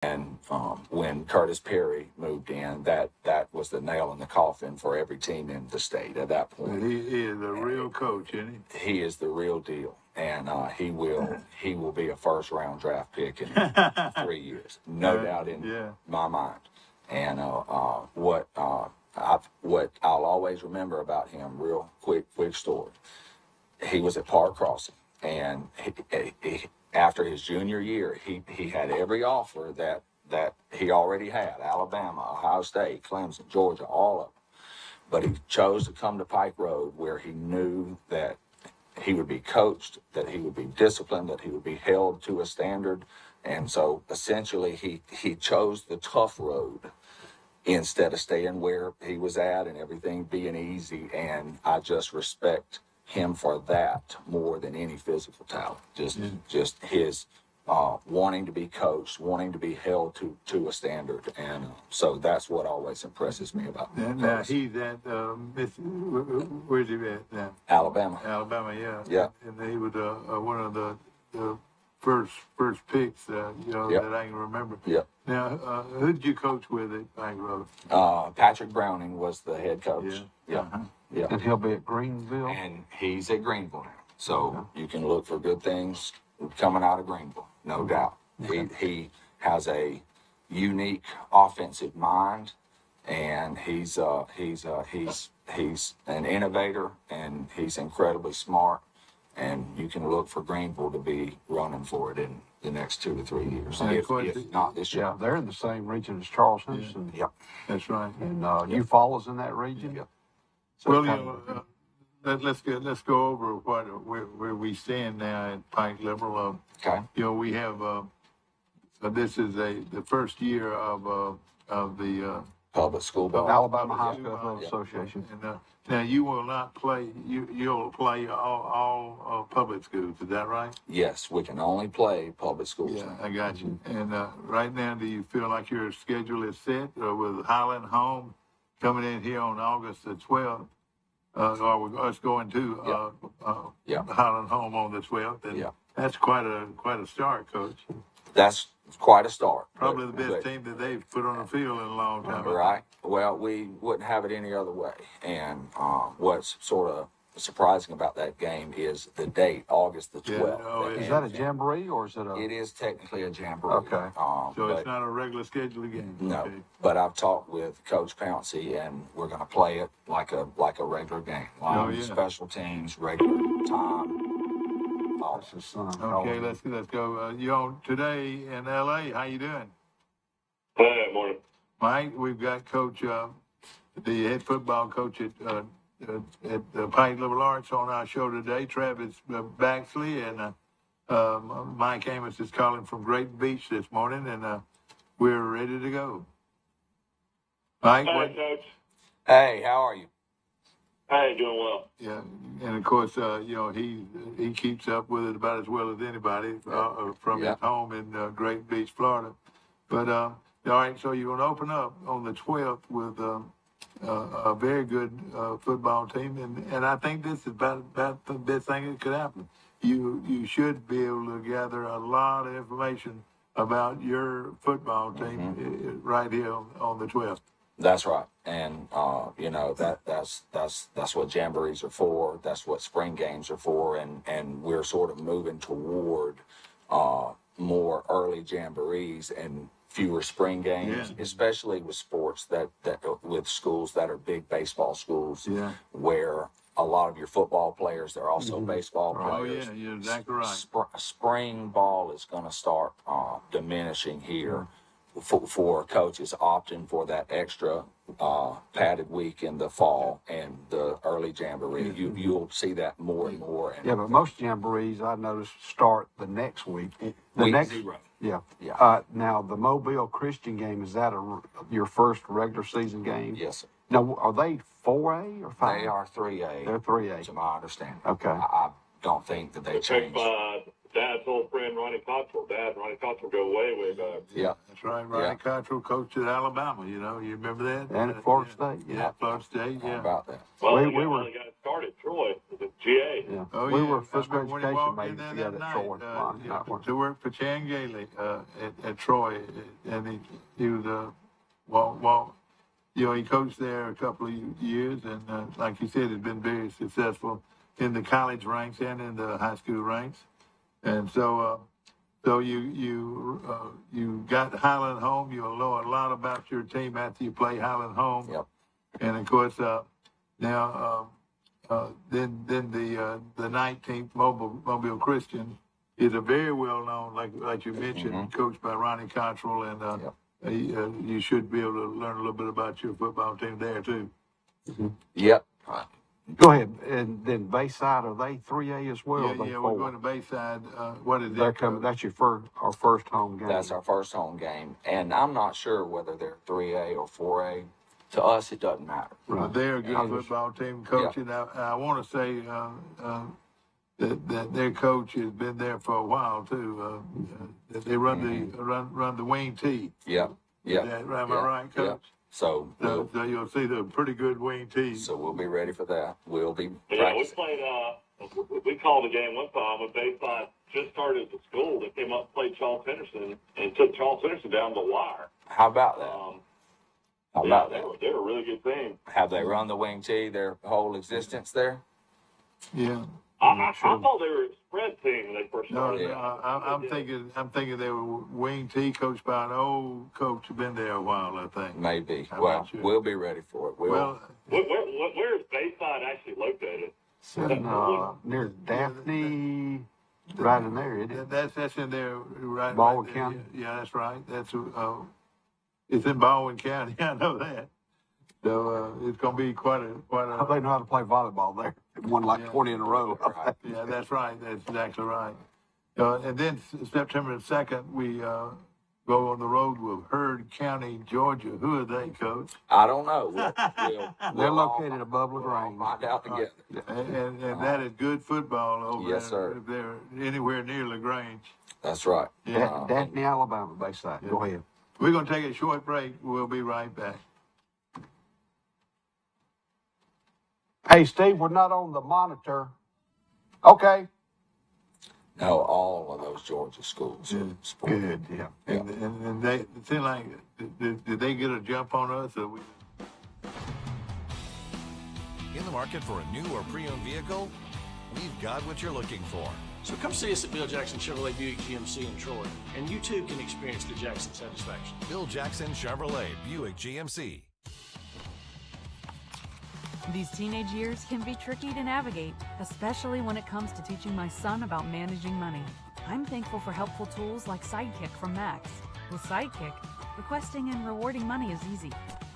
And when Curtis Perry moved in, that was the nail in the coffin for every team in the state at that point. He is a real coach, isn't he? He is the real deal, and he will be a first-round draft pick in 3 years, no doubt in my mind. And what I'll always remember about him, real quick story. He was at Park Crossing, and he after his junior year, he had every offer that he already had: Alabama, Ohio State, Clemson, Georgia, all of them. But he chose to come to Pike Road, where he knew that he would be coached, that he would be disciplined, that he would be held to a standard. And so essentially he chose the tough road instead of staying where he was at and everything being easy. And I just respect him for that more than any physical talent. Just his wanting to be coached, wanting to be held to a standard. And so that's what always impresses me about him. And now he's at where's he at now? Alabama. Alabama, yeah. Yeah. And he was one of the first picks, that I can remember. Yeah. Now, who did you coach with at Pike Road? Patrick Browning was the head coach. Yeah. Yeah. And he'll be at Greenville? And he's at Greenville now. So you can look for good things coming out of Greenville, no doubt. He has a unique offensive mind, and he's an innovator, and he's incredibly smart. And you can look for Greenville to be running for it in the next 2 to 3 years, if not this year. Yeah, they're in the same region as Charles Henderson. Yep. That's right. And Eufaula's in that region. Yep. So well, let's go over where we stand now at Pike Liberal. Okay. We have this is the first year of the Public school ball. Alabama High School Athletic Association. And, now you will not play. You'll play all public schools. Is that right? Yes, we can only play public schools. Yeah, I got you. And right now, do you feel like your schedule is set with Highland Home coming in here on August the 12th? Or with us going to Highland Home on the 12th? And that's quite a start, Coach. That's quite a start. Probably the best team that they've put on the field in a long time. Right. Well, we wouldn't have it any other way. And what's sort of surprising about that game is the date, August the 12th. Is that a jamboree or is it a... It is technically a jamboree. Okay. So it's not a regular scheduled game? No. Okay. But I've talked with Coach Pouncey, and we're going to play it like a regular game. Special teams, regular time. Okay, let's go. You on today in L.A.? How you doing? Hey, morning. Mike, we've got Coach, the head football coach at Pike Liberal Arts on our show today, Travis Baxley, and Mike Amos is calling from Great Beach this morning, and we're ready to go. Mike? Hi, Coach. Hey, how are you? Hey, doing well. Yeah, and of course, he keeps up with it about as well as anybody from his home in Great Beach, Florida. But all right, so you're going to open up on the 12th with a very good football team, and I think this is about the best thing that could happen. You should be able to gather a lot of information about your football team right here on the 12th. That's right. And, that's what jamborees are for. That's what spring games are for. And we're sort of moving toward more early jamborees and fewer spring games, especially with sports that with schools that are big baseball schools where a lot of your football players, they're also baseball players. Oh, yeah, you're exactly right. Spring ball is going to start diminishing here. For coaches opting for that extra padded week in the fall and the early jamboree. You'll see that more and more. Yeah, but most jamborees, I noticed, start the next week. Week 0. Yeah. Yeah. Now, the Mobile Christian game, is that your first regular season game? Yes, sir. Now, are they 4A or 5A? They are 3A. They're 3A. To my understanding. Okay. I don't think that they changed. Dad's old friend Ronnie Cottrell. Ronnie Cottrell go way back. Yeah. That's right. Ronnie Cottrell coached at Alabama, you remember that? And at Florida State. Yeah, Florida State, How about that? Well, we we were... got started, Troy. GA. Yeah. Oh, We yeah. were physical I remember when he education walked in maybe there together that at night, Troy. you know, to work for Chan Gailey at Troy, and he was walk. You know, he coached there a couple of years, and like you said, has been very successful in the college ranks and in the high school ranks. And so you got Highland home. You'll know a lot about your team after you play Highland home. Yep. And of course, now then the 19th Mobile Christian is a very well known, like you mentioned, coached by Ronnie Cottrell, and you should be able to learn a little bit about your football team there too. Yep. Go ahead. And then Bayside, are they 3A as well? Yeah, or are they yeah, 4? we're going to Bayside. What is They're that? coming. That's our first home game. That's our first home game, and I'm not sure whether they're 3A or 4A. To us, it doesn't matter. But they're a good Yeah. football team, coaching. I want to say that their coach has been there for a while too. That they run the wing T. Yep. Yep. Am I Yep. right, Coach? Yep. So So you'll see the pretty good wing T. so we'll be ready for that. We'll be Yeah, we practicing. played, we called a game one time when Bayside just started at the school. They came up and played Charles Henderson and took Charles Henderson down the wire. How about that? How Yeah, about that? they're a really good team. Have they run the wing T their whole existence there? Yeah. I thought they were a spread team when they first No, started. I'm thinking they were wing T, coached by an old coach who's been there a while. I think. Maybe. I'm Well, not sure. we'll be ready for it. Well, Where is Bayside actually located? in, near Daphne, right in there, isn't it? that's in there, right? Baldwin right there. County? Yeah, that's right. That's it's in Baldwin County. I know that. So it's going to be quite a. They know how to play volleyball there. They won like 20 in a row. Right. Yeah, that's right. That's exactly right. And then September 2nd, we go on the road with Heard County, Georgia. Who are they, Coach? I don't know. They're all located above we'll all LaGrange. find out together. And that is good football over Yes, there. sir. If they're anywhere near LaGrange. That's right. Yeah. Daphne, Alabama, Bayside. Go ahead. We're going to take a short break. We'll be right back. Hey, Steve, we're not on the monitor. Okay. No, all of those Georgia schools are sport. Good, yeah. And they it seemed like, did they get a jump on us? Or we? In the market for a new or pre-owned vehicle? We've got what you're looking for. So come see us at Bill Jackson Chevrolet Buick GMC in Troy, and you too can experience the Jackson satisfaction. Bill Jackson Chevrolet Buick GMC. These teenage years can be tricky to navigate, especially when it comes to teaching my son about managing money. I'm thankful for helpful tools like Sidekick from Max. With Sidekick, requesting and rewarding money is easy.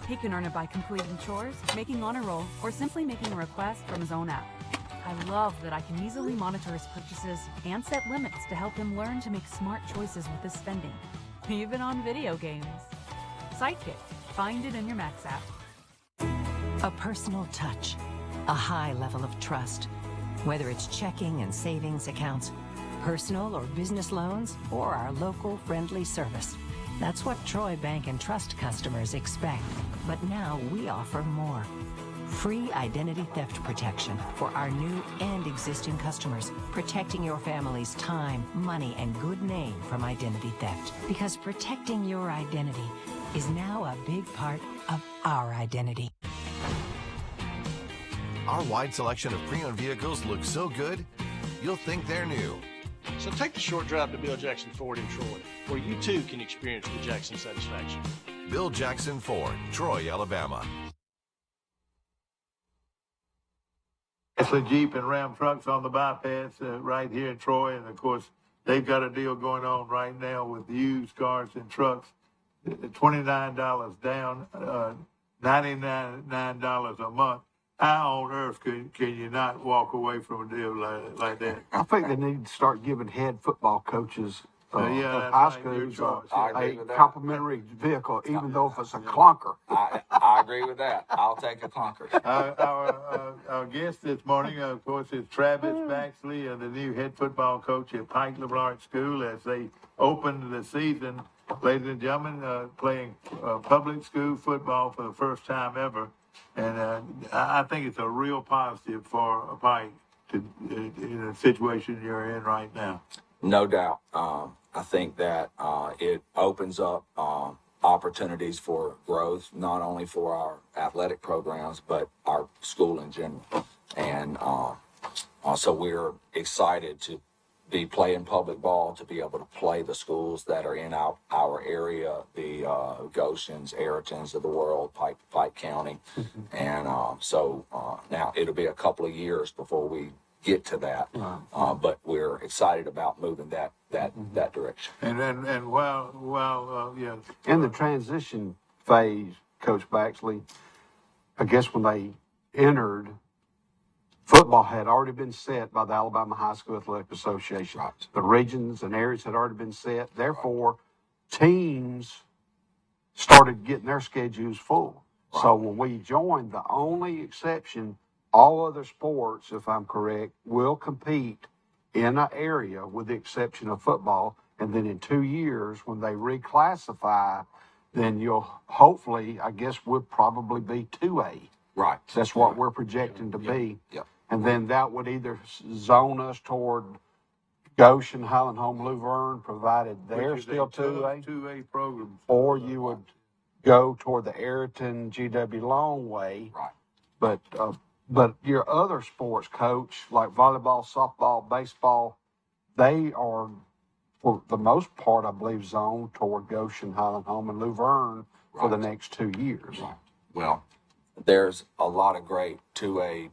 He can earn it by completing chores, making honor roll, or simply making a request from his own app. I love that I can easily monitor his purchases and set limits to help him learn to make smart choices with his spending, even on video games. Sidekick. Find it in your Max app. A personal touch, a high level of trust. Whether it's checking and savings accounts, personal or business loans, or our local friendly service. That's what Troy Bank and Trust customers expect. But now we offer more. Free identity theft protection for our new and existing customers, protecting your family's time, money, and good name from identity theft. Because protecting your identity is now a big part of our identity. Our wide selection of pre-owned vehicles looks so good, you'll think they're new. So take the short drive to Bill Jackson Ford in Troy, where you too can experience the Jackson satisfaction. Bill Jackson Ford, Troy, Alabama. It's a Jeep and Ram trucks on the bypass right here in Troy. And, of course, they've got a deal going on right now with used cars and trucks. $29 down, $99 a month. How on earth can you not walk away from a deal like that? I think they need to start giving head football coaches Yeah, of that's high right, your schools choice. I agree a with that. complimentary vehicle, even though if it's a clunker. I agree with that. I'll take a clunker. Our guest this morning, of course, is Travis Baxley, the new head football coach at Pike LeBlanc School, as they opened the season, ladies and gentlemen, playing public school football for the first time ever. And I think it's a real positive for Pike. in a situation you're in right now. No doubt. I think that it opens up opportunities for growth, not only for our athletic programs, but our school in general. And so we're excited to be playing public ball, to be able to play the schools that are in our area, the Goshens, Ayrtons of the world, Pike County. And so now it'll be a couple of years before we get to that, but we're excited about moving that direction. And while yeah. In the transition phase, Coach Baxley, I guess when they entered, football had already been set by the Alabama High School Athletic Association. Right. The regions and areas had already been set. Therefore, teams started getting their schedules full. Right. So when we joined, the only exception, all other sports, if I'm correct, will compete in an area with the exception of football. And then in 2 years, when they reclassify, then you'll hopefully, I guess, would probably be 2A. Right. That's what we're projecting to be. Yep. And then that would either zone us toward Goshen, Highland Home, Luverne, provided they're Which is still a 2A, 2A program. or you would go toward the Ayrton, GW Longway. Right. But your other sports, Coach, like volleyball, softball, baseball, they are, for the most part, I believe, zoned toward Goshen, Highland Home, and Luverne for the next 2 years. Right. Well, there's a lot of great 2A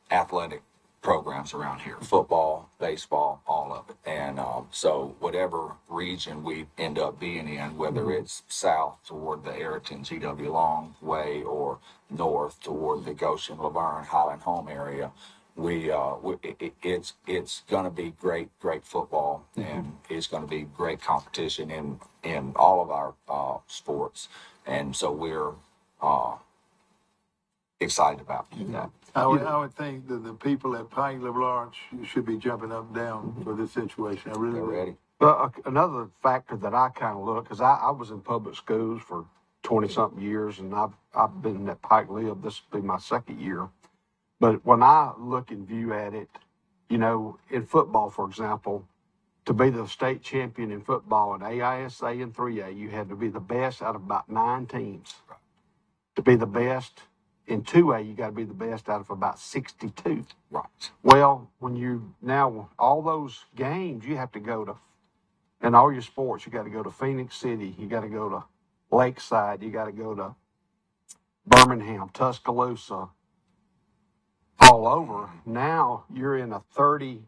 athletic programs around here, football, baseball, all of it. And so whatever region we end up being in, whether it's south toward the Ayrton, GW Long Way, or north toward the Goshen, Laverne, Highland Home area, it's going to be great football, and it's going to be great competition in all of our sports. And so we're excited about that. I would think that the people at Pike LeBlanc should be jumping up and down for this situation. I really They're would. ready. But another factor that I kind of look, because I was in public schools for 20-something years, and I've been at Pike Lib. This will be my second year. But when I look and view at it, you know, in football, for example, to be the state champion in football in AISA and 3A, you had to be the best out of about 9 teams. Right. To be the best in 2A, you got to be the best out of about 62. Right. Well, when you now, all those games, you have to go to, in all your sports, you got to go to Phoenix City, you got to go to Lakeside, you got to go to Birmingham, Tuscaloosa, all over. Now you're in a 30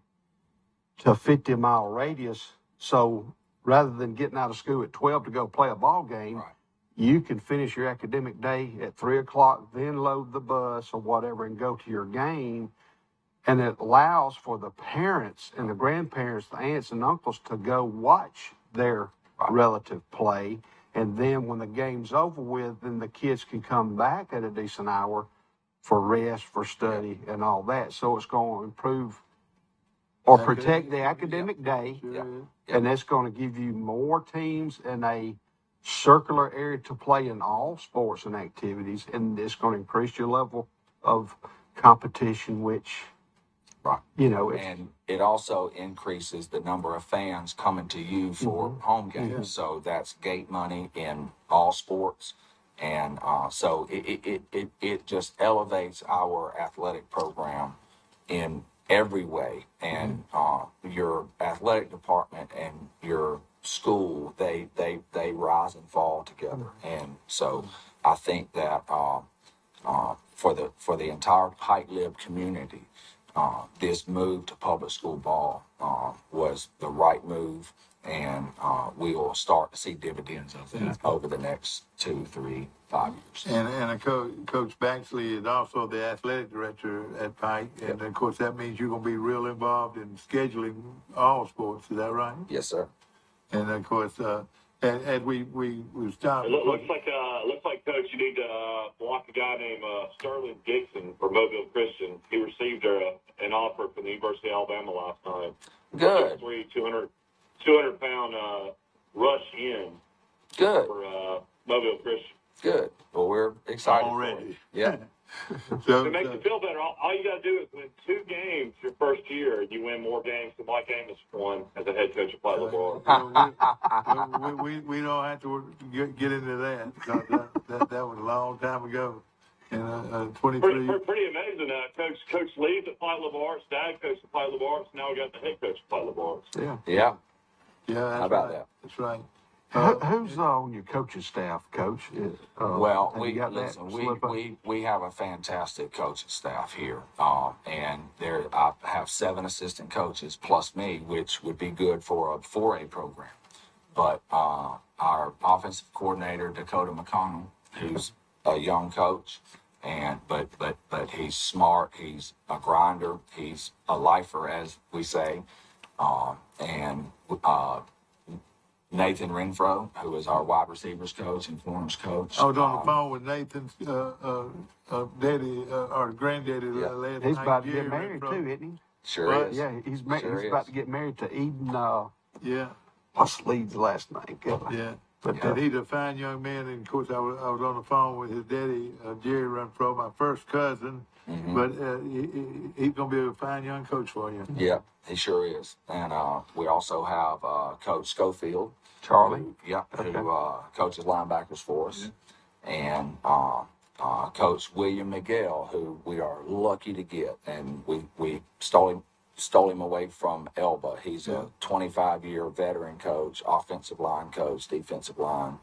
to 50 mile radius. So rather than getting out of school at 12 to go play a ball game, Right. you can finish your academic day at 3 o'clock, then load the bus or whatever and go to your game. And it allows for the parents and the grandparents, the aunts and uncles to go watch their relative play. And then when the game's over with, then the kids can come back at a decent hour for rest, for study, and all that. So it's going to improve or protect the academic day. Sure is. And it's going to give you more teams in a circular area to play in all sports and activities. And it's going to increase your level of competition, which, you know, And it also increases the number of fans coming to you for home games. Yeah. So that's gate money in all sports. And so it just elevates our athletic program in every way. And your athletic department and your school, they rise and fall together. And so I think that for the entire Pike Lib community, this move to public school ball was the right move, and we will start to see dividends of that over the next 2, 3, 5 years. And Coach Baxley is also the athletic director at Pike, and of course that means you're going to be real involved in scheduling all sports. Is that right? Yes, sir. And of course, as we stopped. It looks like Coach, you need to block a guy named Sterling Dixon for Mobile Christian. He received an offer from the University of Alabama last night. Good. 200 pound rush in. Good. For Mobile Christian. Good. Well, we're excited. Already. Yeah. So, to make you feel better, all you got to do is win 2 games your first year, and you win more games than Mike Amos won as a head coach of Platte Bar. we don't have to get into that. That was a long time ago. And 23. Pretty amazing. Coach Lee's at Platte Bar. Dad coached at Platte Bar. So now we got the head coach at Platte Bar. Yeah. That's How about right. that? That's right. Who's on your coaching staff, Coach? Well, have you got that slip up? we have a fantastic coaching staff here, and I have 7 assistant coaches plus me, which would be good for a 4A program. But our offensive coordinator Dakota McConnell, who's a young coach, and but he's smart. He's a grinder. He's a lifer, as we say, and Nathan Renfro, who is our wide receivers coach and corners coach. I was on the phone with Nathan's daddy or granddaddy last He's night. about to get Jerry married Renfro. too, isn't he? Sure is. Yeah, he's Sure about to get married to Eden. Yeah, What's Lee's last name? yeah. But And he's a fine young man. And of course, I was on the phone with his daddy, Jerry Renfro, my first cousin. Mm-hmm. But he's going to be a fine young coach for you. Yeah, he sure is. And we also have Coach Schofield. Charlie? Who coaches linebackers for us. And Coach William Miguel, who we are lucky to get. And we stole him away from Elba. He's a 25-year veteran coach, offensive line coach, defensive line.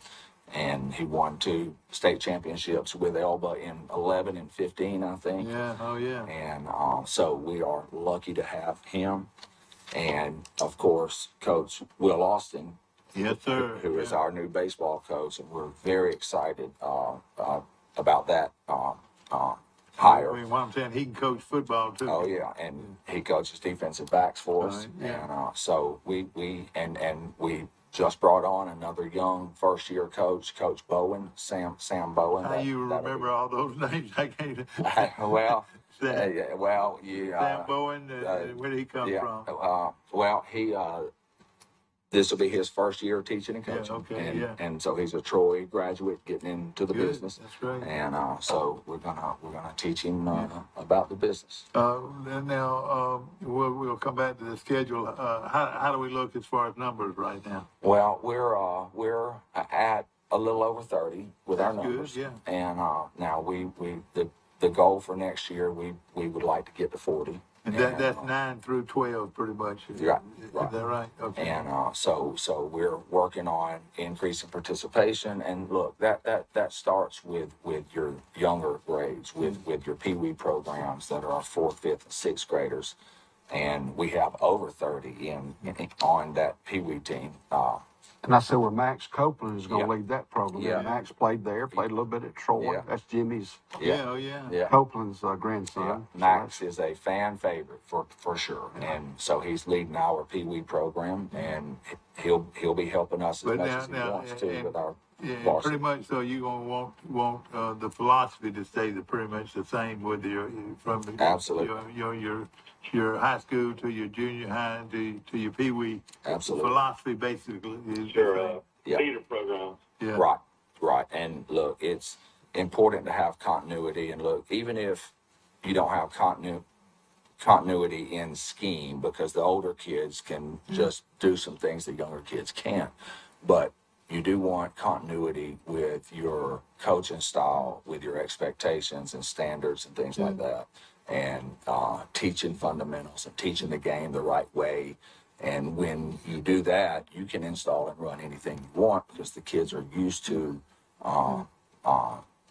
And he won 2 state championships with Elba in 11 and 15, I think. Yeah, oh yeah. And so we are lucky to have him. And, of course, Coach Will Austin, Yes, sir. who is our new baseball coach. And we're very excited about that hire. I mean, what I'm saying, he can coach football too. Oh, yeah. And he coaches defensive backs for us. Right, yeah. And so we just brought on another young first-year coach, Coach Bowen, Sam Bowen. How you remember all those names? I can't. Well, Sam, Sam Bowen, where did he come from? This will be his first year teaching and coaching. And so he's a Troy graduate getting into the business. That's great. And so we're gonna teach him about the business. And now we'll come back to the schedule. How do we look as far as numbers right now? Well, we're at a little over 30 with our numbers. Good, yeah. And now the goal for next year we would like to get to 40. And that's 9 through 12, pretty much. Right. Is that right? Okay. And so we're working on increasing participation. And look, that starts with your younger grades, with your Pee Wee programs that are 4th, 5th, and 6th graders. And we have over 30 on that Pee Wee team. And I said, Max Copeland is going to lead that program. Yeah. Max played there, played a little bit at Troy. Yeah. That's Jimmy's, Yeah. Copeland's grandson. Yeah. Max is a fan favorite for sure, and so he's leading our Pee Wee program, and he'll be helping us as much as he wants to with our varsity. Pretty much. So you're gonna want the philosophy to stay pretty much the same with Absolutely. your high school to your junior high to your Pee Wee. Absolutely. Philosophy basically is Theater programs. Yeah. Right. And look, it's important to have continuity. And look, even if you don't have continuity in scheme, because the older kids can just do some things that younger kids can't, but you do want continuity with your coaching style, with your expectations and standards and things like that, and teaching fundamentals and teaching the game the right way. And when you do that, you can install and run anything you want, because the kids are used to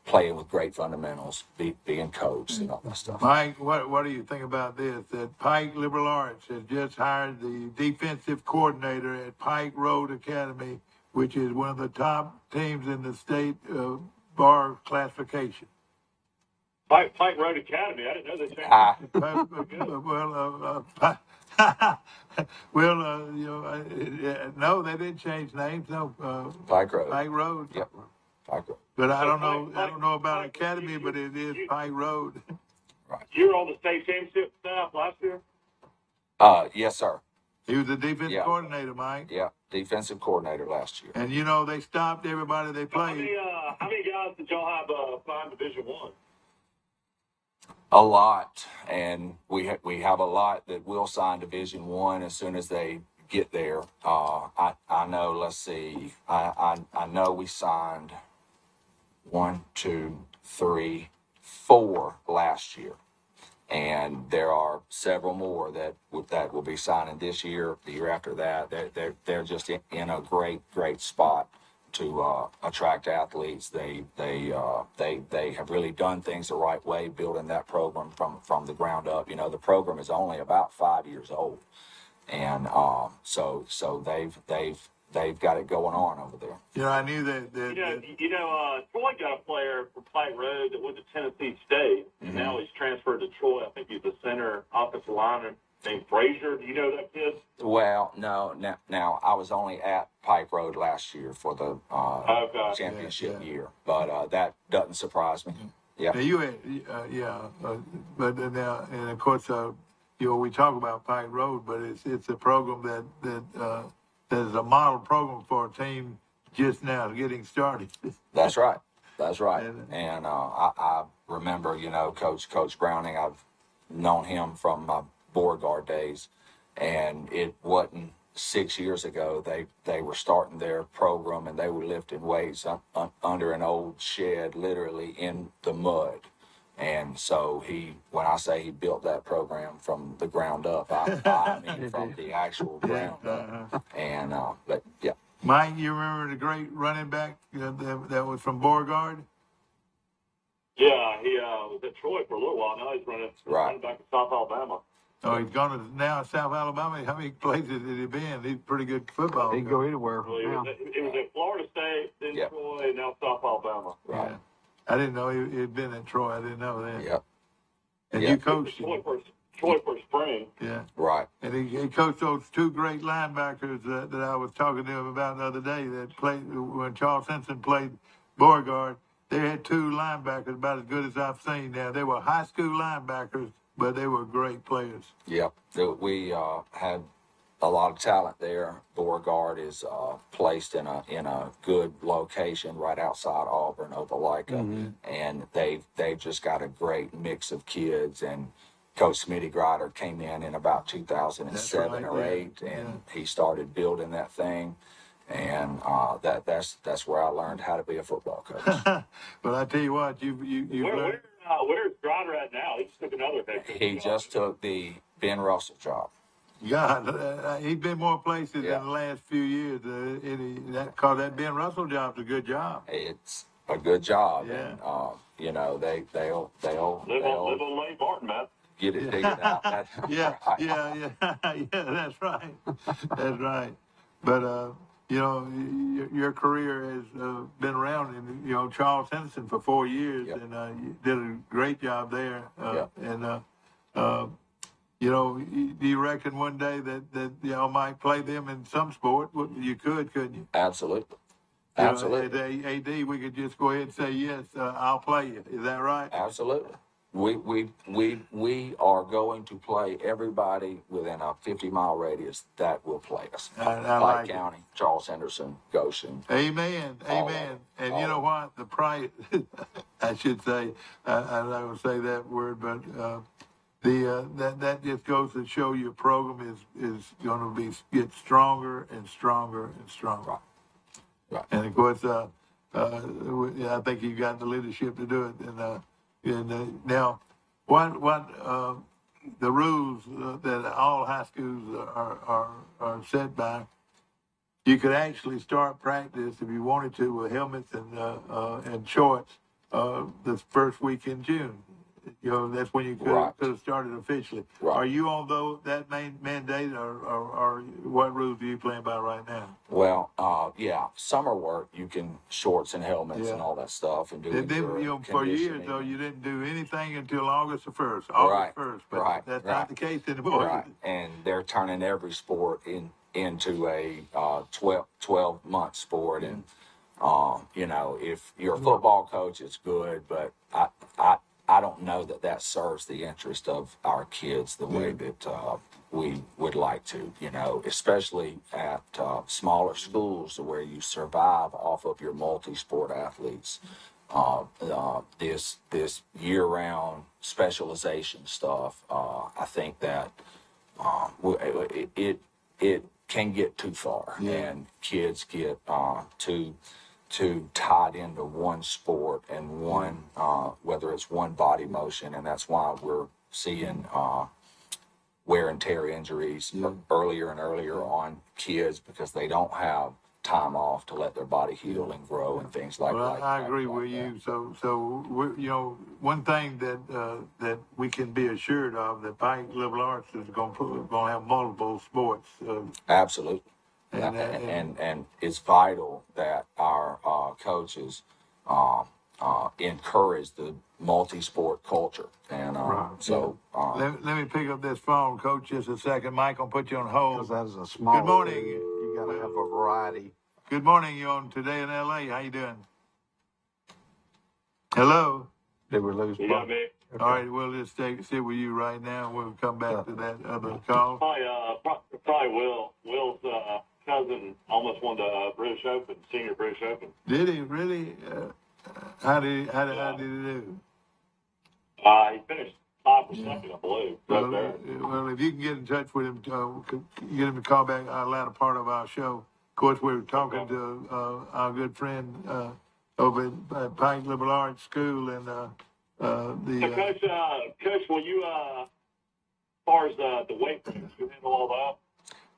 playing with great fundamentals, being coached and all that stuff. Mike, what do you think about this? That Pike Liberal Arts has just hired the defensive coordinator at Pike Road Academy, which is one of the top teams in the state bar classification. Pike Road Academy. I didn't know they changed. No, they didn't change names. No, Pike Road. Pike Road. Yep. Pike Road. But I don't Pike- know about Pike- Academy, but it is Pike Road. You were on the state championship staff last year. Yes, sir. He was the defensive Yeah. coordinator, Mike. Yeah, defensive coordinator last year. And they stopped everybody they How played. many guys did y'all have flying Division One? A lot, and we have a lot that will sign Division I as soon as they get there. I know. Let's see. I know we signed 1, 2, 3, 4 last year, and there are several more that will be signing this year, the year after that. They're just in a great spot to attract athletes. They have really done things the right way, building that program from the ground up. You know, the program is only about 5 years old, and so they've got it going on over there. You know, I knew that. Troy got a player from Pike Road that went to Tennessee State, and now he's transferred to Troy. I think he's the center offensive lineman named Frazier. Do you know that kid? Well, no. Now I was only at Pike Road last year for the championship year, but that doesn't surprise me. Yeah. Now you had, but now, and of course, we talk about Pike Road, but it's a program that is a model program for a team just now getting started. That's right. And I remember, Coach Browning. I've known him from my Beauregard days, and it wasn't 6 years ago they were starting their program, and they were lifting weights under an old shed, literally in the mud. And so when I say he built that program from the ground up, I mean from the actual ground up. And but yeah. Mike, you remember the great running back that was from Beauregard? Yeah, he was at Troy for a little while. Now he's running back in South Alabama. Oh, he's gone to now South Alabama. How many places had he been? He's pretty good football. He can go anywhere. Well, he was at Florida State, then Troy, and now South Alabama. Right. Yeah. I didn't know he'd been at Troy. I didn't know that. Yep. And you coached him. Troy for spring. Yeah. Right. And he coached those two great linebackers that I was talking to him about the other day that played when Charles Simpson played Beauregard. They had two linebackers about as good as I've seen. Now, they were high school linebackers, but they were great players. Yep. We had a lot of talent there. Beauregard is placed in a good location right outside Auburn, Opelika, and they've just got a great mix of kids. And Coach Smitty Grider came in about 2007 or 8, and he started building that thing. And that's where I learned how to be a football coach. But I tell you what, where's Grider at now? He just took another head coach. He just took the Ben Russell job. God, he's been more places in the last few years. That Ben Russell job's a good job. It's a good job. Yeah. And they'll live on Lane Martin, man. Get it figured out. That's yeah, right. yeah. That's right. That's right. But your career has been around, and Charles Henderson for 4 years, and you did a great job there. And do you reckon one day that y'all might play them in some sport? You could, couldn't you? Absolutely. Absolutely. At AD, we could just go ahead and say yes. I'll play you. Is that right? Absolutely. We are going to play everybody within a 50-mile radius that will play us. I Pike County, Charles Henderson, Goshen. Amen. And you know what? The price, I should say, I'm not going to say that word, but that just goes to show your program is going to get stronger and stronger and stronger. Right. And of course, I think you got the leadership to do it. And now, what the rules that all high schools are set by? You could actually start practice if you wanted to with helmets and shorts the first week in June. That's when you could have started officially. Right. Are you on that main mandate, or what rules are you playing by right now? Well, summer work, you can shorts and helmets and all that stuff, and do for years though, you didn't do anything until August the 1st. August 1st, but that's not the case anymore. Right, and they're turning every sport into a 12-month sport, and if you're a football coach, it's good, but I don't know that serves the interest of our kids the way that we would like to, especially at smaller schools where you survive off of your multi-sport athletes. this year-round specialization stuff. I think that it can get too far, and kids get too tied into one sport and one whether it's one body motion, and that's why we're seeing wear and tear injuries earlier and earlier on kids, because they don't have time off to let their body heal and grow and things like that. I agree with you. So one thing that we can be assured of, that Pike Liberal Arts is going to have multiple sports. Absolutely. And it's vital that our coaches encourage the multi-sport culture. And let me pick up this phone, Coach, just a second. Mike, I'll put you on hold. Because that is a small. Good morning. You got to have a variety. Good morning. You on Today in L.A.? How you doing? Hello. Did we lose? You got me? Okay. All right, we'll just sit with you right now. We'll come back to that other call. Probably Will's cousin almost won the British Open, Senior British Open. Did he really? How did he do? He finished top or second, I believe. Well, if you can get in touch with him, get him to call back our latter part of our show. Of course, we were talking to our good friend over at Pike Liberal Arts School, and Coach, will you, as far as the weight room, you handle all that?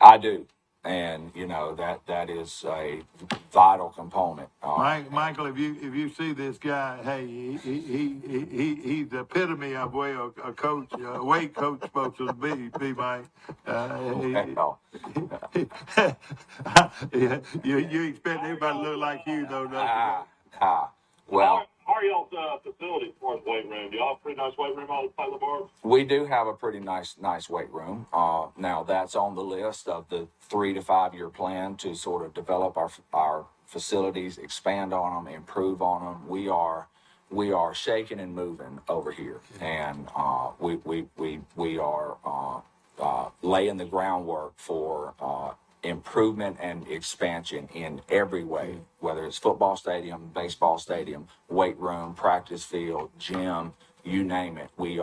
I do. And that is a vital component. Michael, if you see this guy, hey, he's the epitome of way a coach, a weight coach supposed to be Mike. You expect everybody to look like you, though, don't you? Well, how are y'all's facility as far as weight room? Do y'all have a pretty nice weight room out at Pike Liberal Arts? we do have a pretty nice weight room. Now that's on the list of the 3 to 5 year plan to sort of develop our facilities, expand on them, improve on them. We are shaking and moving over here, and we are laying the groundwork for improvement and expansion in every way, whether it's football stadium, baseball stadium, weight room, practice field, gym, you name it. We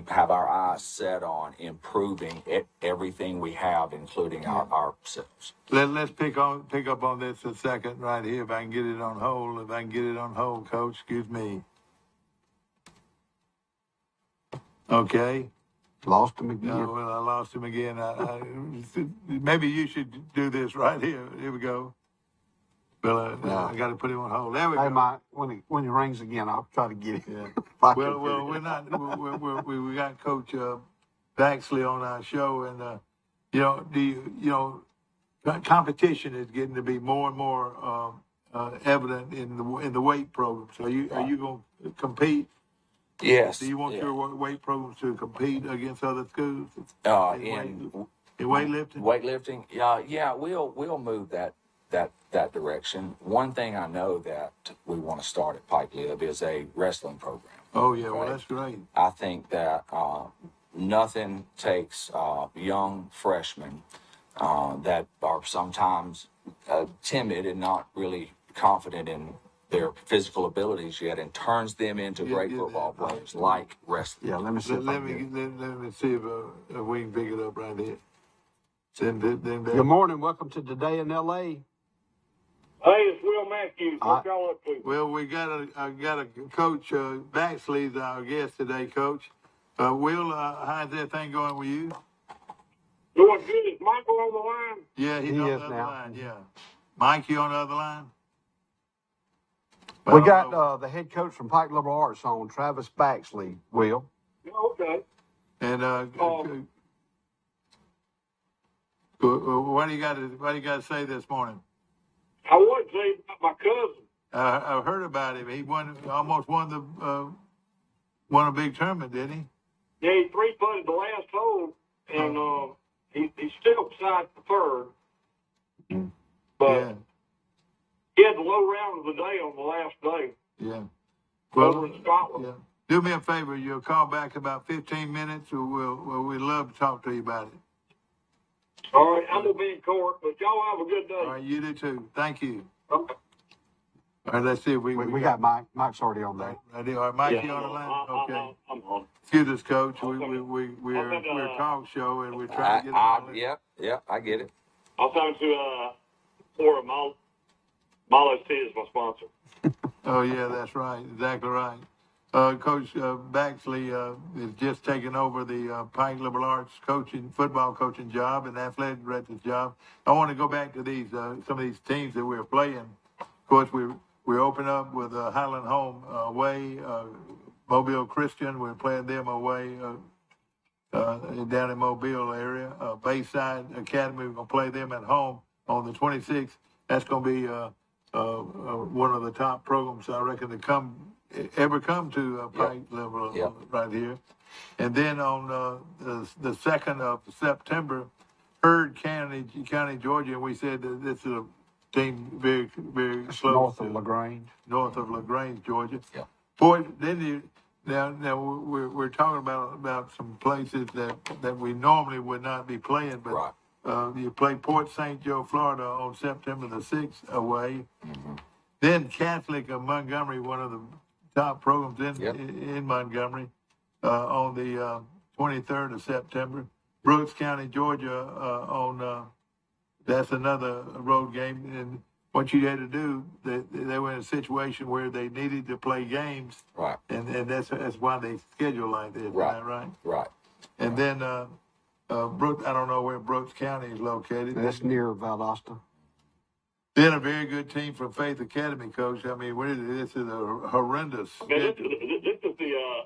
have our eyes set on improving everything we have, including ourselves. Let's pick up on this a second right here. If I can get it on hold. Coach, excuse me. Okay. Lost him again. No, well, I lost him again. Maybe you should do this right here. Here we go. Well, I got to put him on hold. There we go. Hey, Mike, when he rings again, I'll try to get him. Yeah. Well, we're not. We got Coach Baxley on our show, and competition is getting to be more and more evident in the weight programs. Are you going to compete? Yes. Do you want your weight programs to compete against other schools? In weightlifting? Weightlifting, yeah, we'll move that direction. One thing I know that we want to start at Pike Lib is a wrestling program. Oh yeah, well that's great. I think that nothing takes young freshmen that are sometimes timid and not really confident in their physical abilities yet, and turns them into great football players like wrestling. Yeah, let me see. Let me see if we can pick it up right here. Good morning. Welcome to Today in L.A. Hey, it's Will Matthews. What y'all up to? Well, I got a Coach Baxley's our guest today, Coach. Will, how's that thing going with you? Doing good. Is Michael on the line? Yeah, he's He on is the other now. line. Yeah, Mike, you on the other line? We got the head coach from Pike Liberal Arts on, Travis Baxley. Will. Okay. And what do you got to say this morning? I want to say about my cousin. I heard about him. He almost won a big tournament, didn't he? Yeah, he 3-putted the last hole, and he's still beside the third. But Yeah. he had the low round of the day on the last day. Yeah. Over in Scotland. Yeah. Do me a favor. You'll call back in about 15 minutes, or we'd love to talk to you about it. All right, I'm going to be in court, but y'all have a good day. All right, you do too. Thank you. Okay. All right, let's see if We got Mike. Mike's already on there. Ready? All right, Mike, Yeah, you on the line? Okay. I'm on. Excuse us, Coach. I'll send We're a talk show and we're I, trying to get it all in. yeah, I get it. I'll send it to Florida. Malo T is my sponsor. Oh, yeah, that's right. Exactly right. Coach Baxley is just taking over the Pike Liberal Arts football coaching job and athletic director's job. I want to go back to these some of these teams that we're playing. Of course, we open up with Highland Home away, Mobile Christian. We're playing them away down in Mobile area. Bayside Academy, we're going to play them at home on the 26th. That's going to be one of the top programs, I reckon, to ever come to Pike Liberal right here. And then on the 2nd of September, Heard County, Georgia, and we said that this is a team very, very close. North of LaGrange. North of LaGrange, Georgia. Yeah. Boy, now we're talking about some places that we normally would not be playing, but Right. you play Port St. Joe, Florida on September the 6th away. Mm-hmm. Then Catholic of Montgomery, one of the top programs in Montgomery, on the 23rd of September. Brooks County, Georgia, that's another road game. And what you had to do, they were in a situation where they needed to play games. Right. And that's why they schedule like this. Right. Isn't that right? Right. And then Brooks, I don't know where Brooks County is located. That's near Valdosta. Then a very good team from Faith Academy, Coach. I mean, this is a horrendous Man, this schedule. is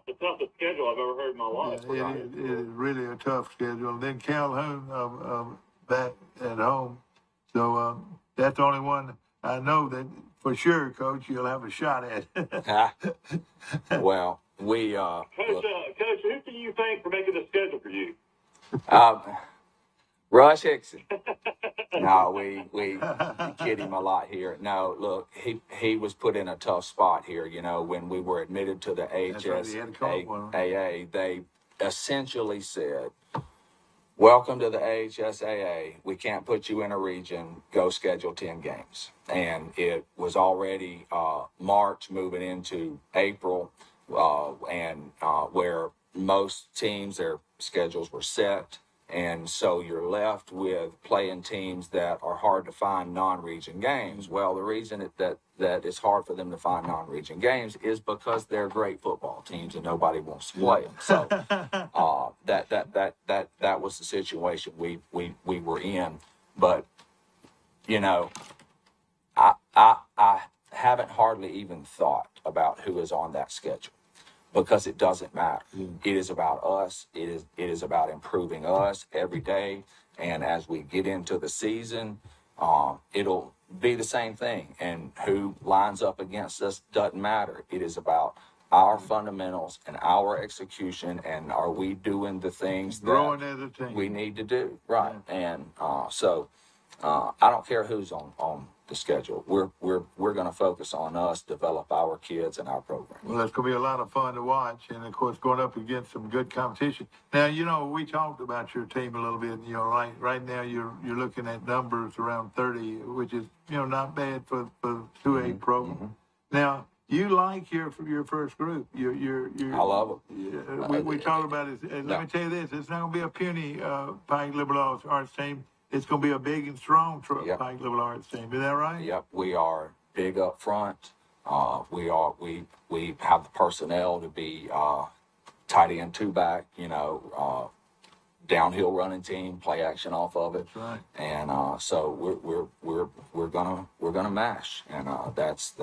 the toughest schedule I've ever heard in my life. It is really a tough schedule. And then Calhoun back at home. So that's the only one I know that for sure, Coach, you'll have a shot at. Well, we Coach, who do you think for making the schedule for you? Rush Hickson. No, we kid him a lot here. No, look, he was put in a tough spot here. You know, when we were admitted to the AHSAA, they essentially said, "Welcome to the AHSAA. We can't put you in a region. Go schedule 10 games." And it was already March moving into April, and where most teams, their schedules were set. And so you're left with playing teams that are hard to find non-region games. Well, the reason that it's hard for them to find non-region games is because they're great football teams and nobody wants to play them. So that was the situation we were in. But you know, I haven't hardly even thought about who is on that schedule, because it doesn't matter. It is about us. It is about improving us every day. And as we get into the season, it'll be the same thing. And who lines up against us doesn't matter. It is about our fundamentals and our execution, and are we doing the things Growing as a team. we need to do, right? And so I don't care who's on the schedule. We're going to focus on us, develop our kids and our program. Well, that's going to be a lot of fun to watch, and of course, going up against some good competition. Now, you know, we talked about your team a little bit. You know, right now you're looking at numbers around 30, which is not bad for 2A program. Mm-hmm. Now, you like your first group. I love it. We talked about it. Let me tell you this: it's not going to be a puny Pike Liberal Arts team. It's going to be a big and strong Pike Liberal Arts team. Is that right? Yep. We are big up front. We have the personnel to be tight end, two back. Downhill running team, play action off of it. That's right. And so we're gonna mash, and that's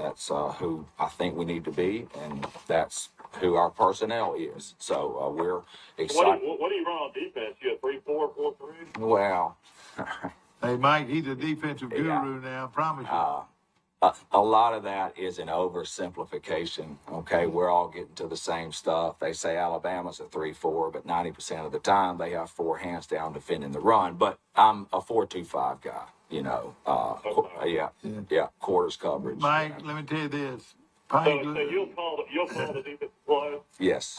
who I think we need to be, and that's who our personnel is. So we're excited. What do you run on defense? You a 3-4, 4-3? Well. Hey, Mike, he's a defensive guru now, I promise you. A lot of that is an oversimplification. Okay, we're all getting to the same stuff. They say Alabama's a 3-4, but 90% of the time they have four hands down defending the run. But I'm a 4-2-5 guy. Quarters coverage. Mike, let me tell you this. So you'll call the defensive play? Yes.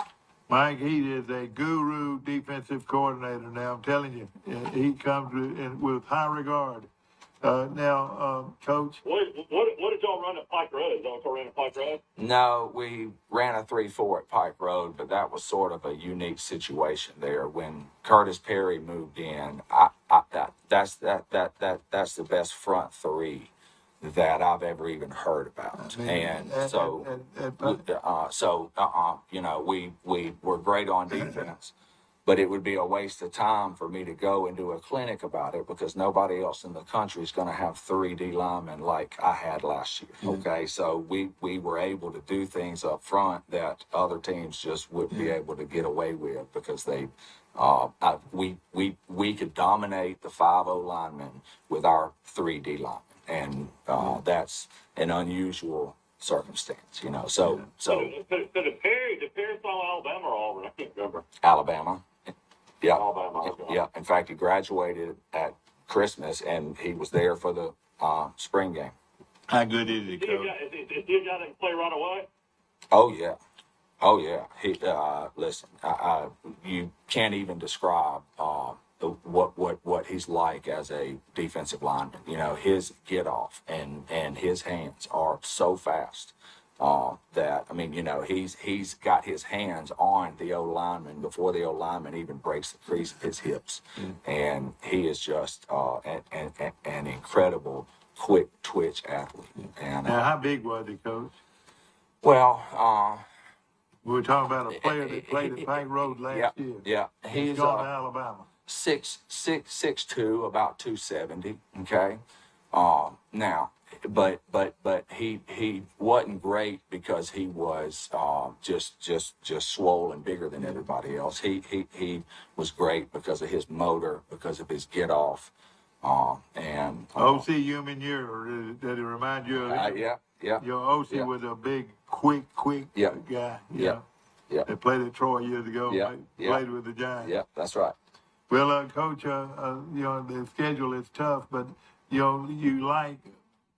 Mike, he is a guru defensive coordinator now. I'm telling you, he comes with high regard Now, Coach. What did y'all run at Pike Road? Is that what y'all ran at Pike Road? No, we ran a 3-4 at Pike Road, but that was sort of a unique situation there. When Curtis Perry moved in, that's the best front three that I've ever even heard about. We were great on defense. But it would be a waste of time for me to go and do a clinic about it because nobody else in the country is going to have 3 D linemen like I had last year. Okay, so we were able to do things up front that other teams just wouldn't be able to get away with because we could dominate the 5-0 linemen with our 3 D linemen, and that's an unusual circumstance, you know. So the Perry saw Alabama or Auburn? I can't remember. Alabama. Yeah. Alabama. Yeah. In fact, he graduated at Christmas, and he was there for the spring game. How good is he, Coach? Is he a guy that can play right away? Oh yeah. Oh yeah. He listen. You can't even describe what he's like as a defensive lineman. You know, his get off and his hands are so fast. That, I mean, you know, he's got his hands on the O lineman before the O lineman even breaks the crease of his hips, and he is just an incredible quick twitch athlete. And now, how big was he, Coach? Well, we were talking about a player that played at Pike Road last year. Yeah, He's gone to Alabama. 6'2", about 270. Okay, now. But he wasn't great because he was just swollen bigger than everybody else. He was great because of his motor, because of his get off, and OC Human did it remind you of yeah. Your OC was a big, quick guy. Yeah. They played at Troy years ago. Yeah. Played with the Giants. Yeah, that's right. Well, Coach, you know, the schedule is tough, but you know,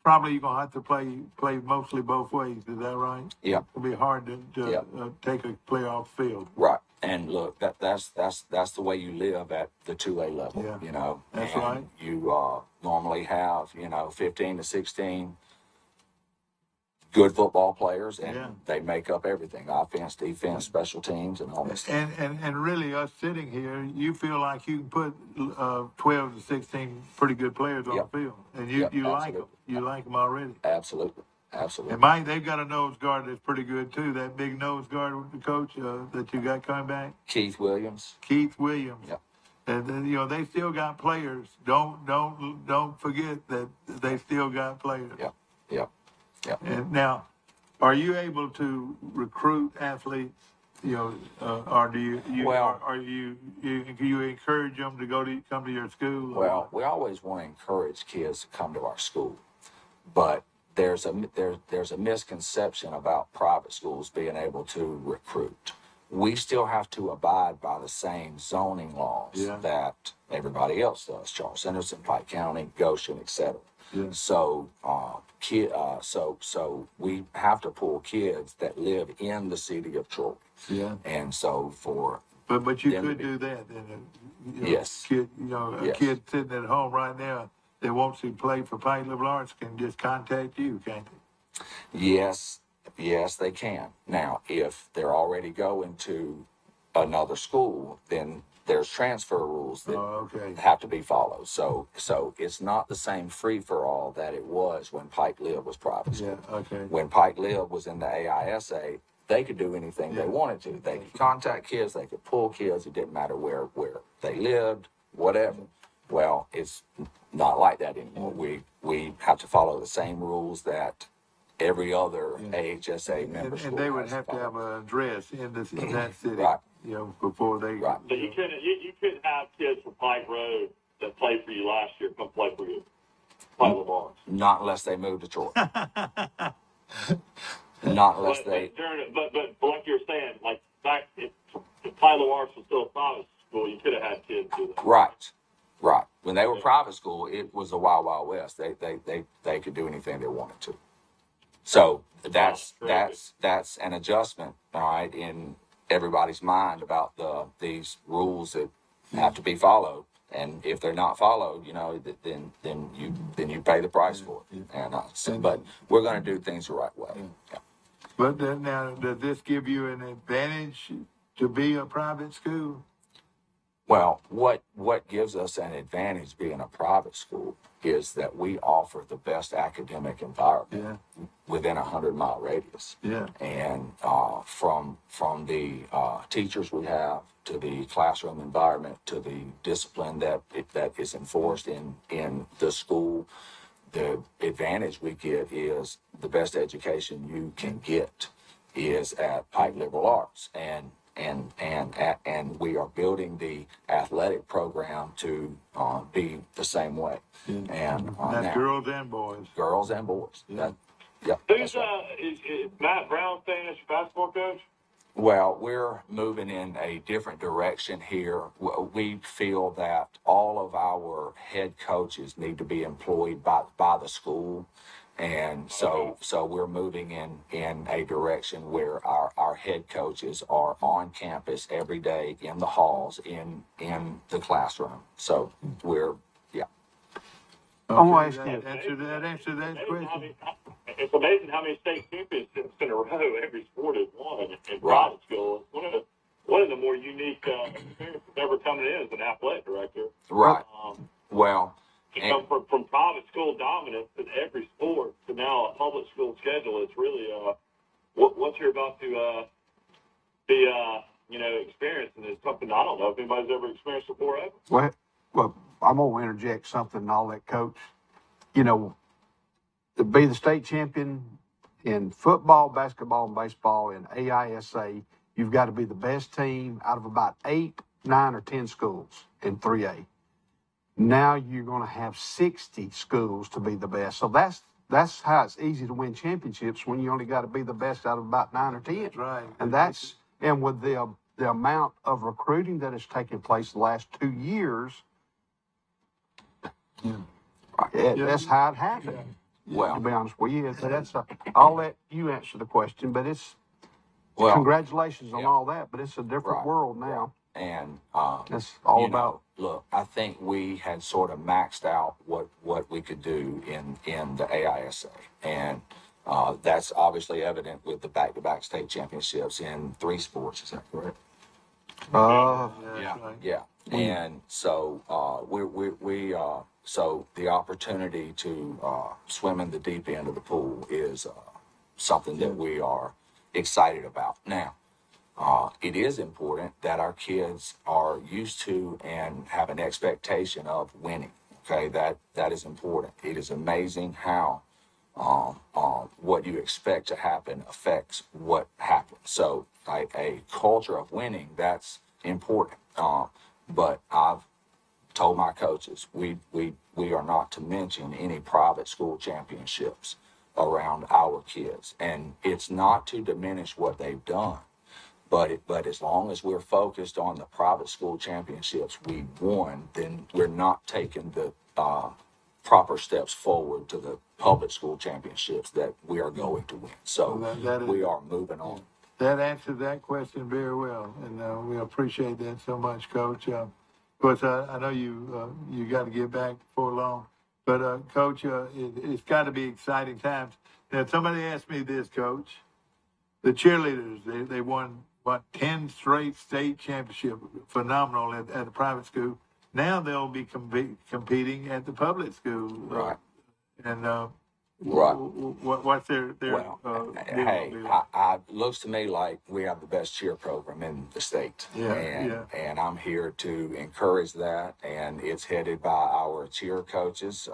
probably you're gonna have to play mostly both ways. Is that right? Yeah. It'll be hard to take a playoff field. Right. And look, that's the way you live at the 2A level. Yeah. You know, That's and right. You normally have 15 to 16 good football players, and they make up everything: offense, defense, special teams, and all this stuff. And really, us sitting here, you feel like you can put 12 to 16 pretty good players on the field, and you like them. You like them already. Absolutely. And they've got a nose guard that's pretty good too. That big nose guard, Coach, that you got coming back, Keith Williams. Yeah. And then, you know, they still got players. Don't forget that they still got players. Yeah. And now, are you able to recruit athletes? You know, or do you encourage them to come to your school? Well, we always want to encourage kids to come to our school, but there's a misconception about private schools being able to recruit. We still have to abide by the same zoning laws that everybody else does: Charles Henderson, Pike County, Goshen, etc. Yeah. So, so we have to pull kids that live in the city of Troy. Yeah. And so but you could do that. Then, yes. A kid sitting at home right now that wants to play for Pike Liberal Arts can just contact you, can't they? Yes, they can. Now, if they're already going to another school, then there's transfer rules that have to be followed. So it's not the same free-for-all that it was when Pike Lib was private school. Yeah, okay. When Pike Lib was in the AISA, they could do anything they wanted to. They could contact kids, they could pull kids. It didn't matter where they lived, whatever. Well, it's not like that anymore. We have to follow the same rules that every other AHSA member school and they would has have to have an address in that city. Right. You know, before they. Right. So you couldn't have kids from Pike Road that played for you last year come play for you. Play Lamar. Not unless they move to Troy. Not unless they. But like you're saying, like back if Tyler Wars was still a private school, you could have had kids do that. Right. When they were private school, it was the Wild Wild West. They could do anything they wanted to. So that's an adjustment, all right, in everybody's mind about these rules that have to be followed. And if they're not followed, then you pay the price for it. And but we're going to do things the right way. Yeah. But now, does this give you an advantage to be a private school? Well, what gives us an advantage being a private school is that we offer the best academic environment within a 100-mile radius. Yeah. And from the teachers we have, to the classroom environment, to the discipline that is enforced in the school, the advantage we get is the best education you can get is at Pike Liberal Arts, and we are building the athletic program to be the same way. And that's now, girls and boys. Girls and boys. Yeah. Who's is Matt Brown staying as your basketball coach? Well, we're moving in a different direction here. We feel that all of our head coaches need to be employed by the school. And so we're moving in a direction where our head coaches are on campus every day in the halls, in the classroom. So we're, Okay, that answer that question. It's amazing how many state championships in a row every sport has won in private school. It's one of the more unique experiences ever coming in as an athletic director. Right. To come from private school dominance in every sport to now a public school schedule, it's really what you're about to be experiencing is something I don't know if anybody's ever experienced before ever. Well, I'm going to interject something and I'll let Coach. To be the state champion in football, basketball, and baseball in AISA, you've got to be the best team out of about 8, 9, or 10 schools in 3A. Now you're going to have 60 schools to be the best. So that's how it's easy to win championships, when you only got to be the best out of about 9 or 10. That's right. And with the amount of recruiting that has taken place the last 2 years, that's how it happened. Well, to be honest with you, I'll let you answer the question, but congratulations on all that. But it's a different world now. And that's all about. Look, I think we had sort of maxed out what we could do in the AISA, and that's obviously evident with the back-to-back state championships in 3 sports. Is that correct? Yeah. And so so the opportunity to swim in the deep end of the pool is something that we are excited about. Now, it is important that our kids are used to and have an expectation of winning. Okay, that is important. It is amazing how what you expect to happen affects what happens. So, like a culture of winning, that's important. But I've told my coaches we are not to mention any private school championships around our kids, and it's not to diminish what they've done, but as long as we're focused on the private school championships we won, then we're not taking the proper steps forward to the public school championships that we are going to win. So we are moving on. That answers that question very well, and we appreciate that so much, Coach. Of course, I know you got to get back before long, but Coach, it's got to be exciting times. Now, somebody asked me this, Coach. The cheerleaders, they won 10 straight state championships, phenomenal at the private school. Now they'll be competing at the public school, right? And right. What's their hey, looks to me like we have the best cheer program in the state. And I'm here to encourage that, and it's headed by our cheer coaches.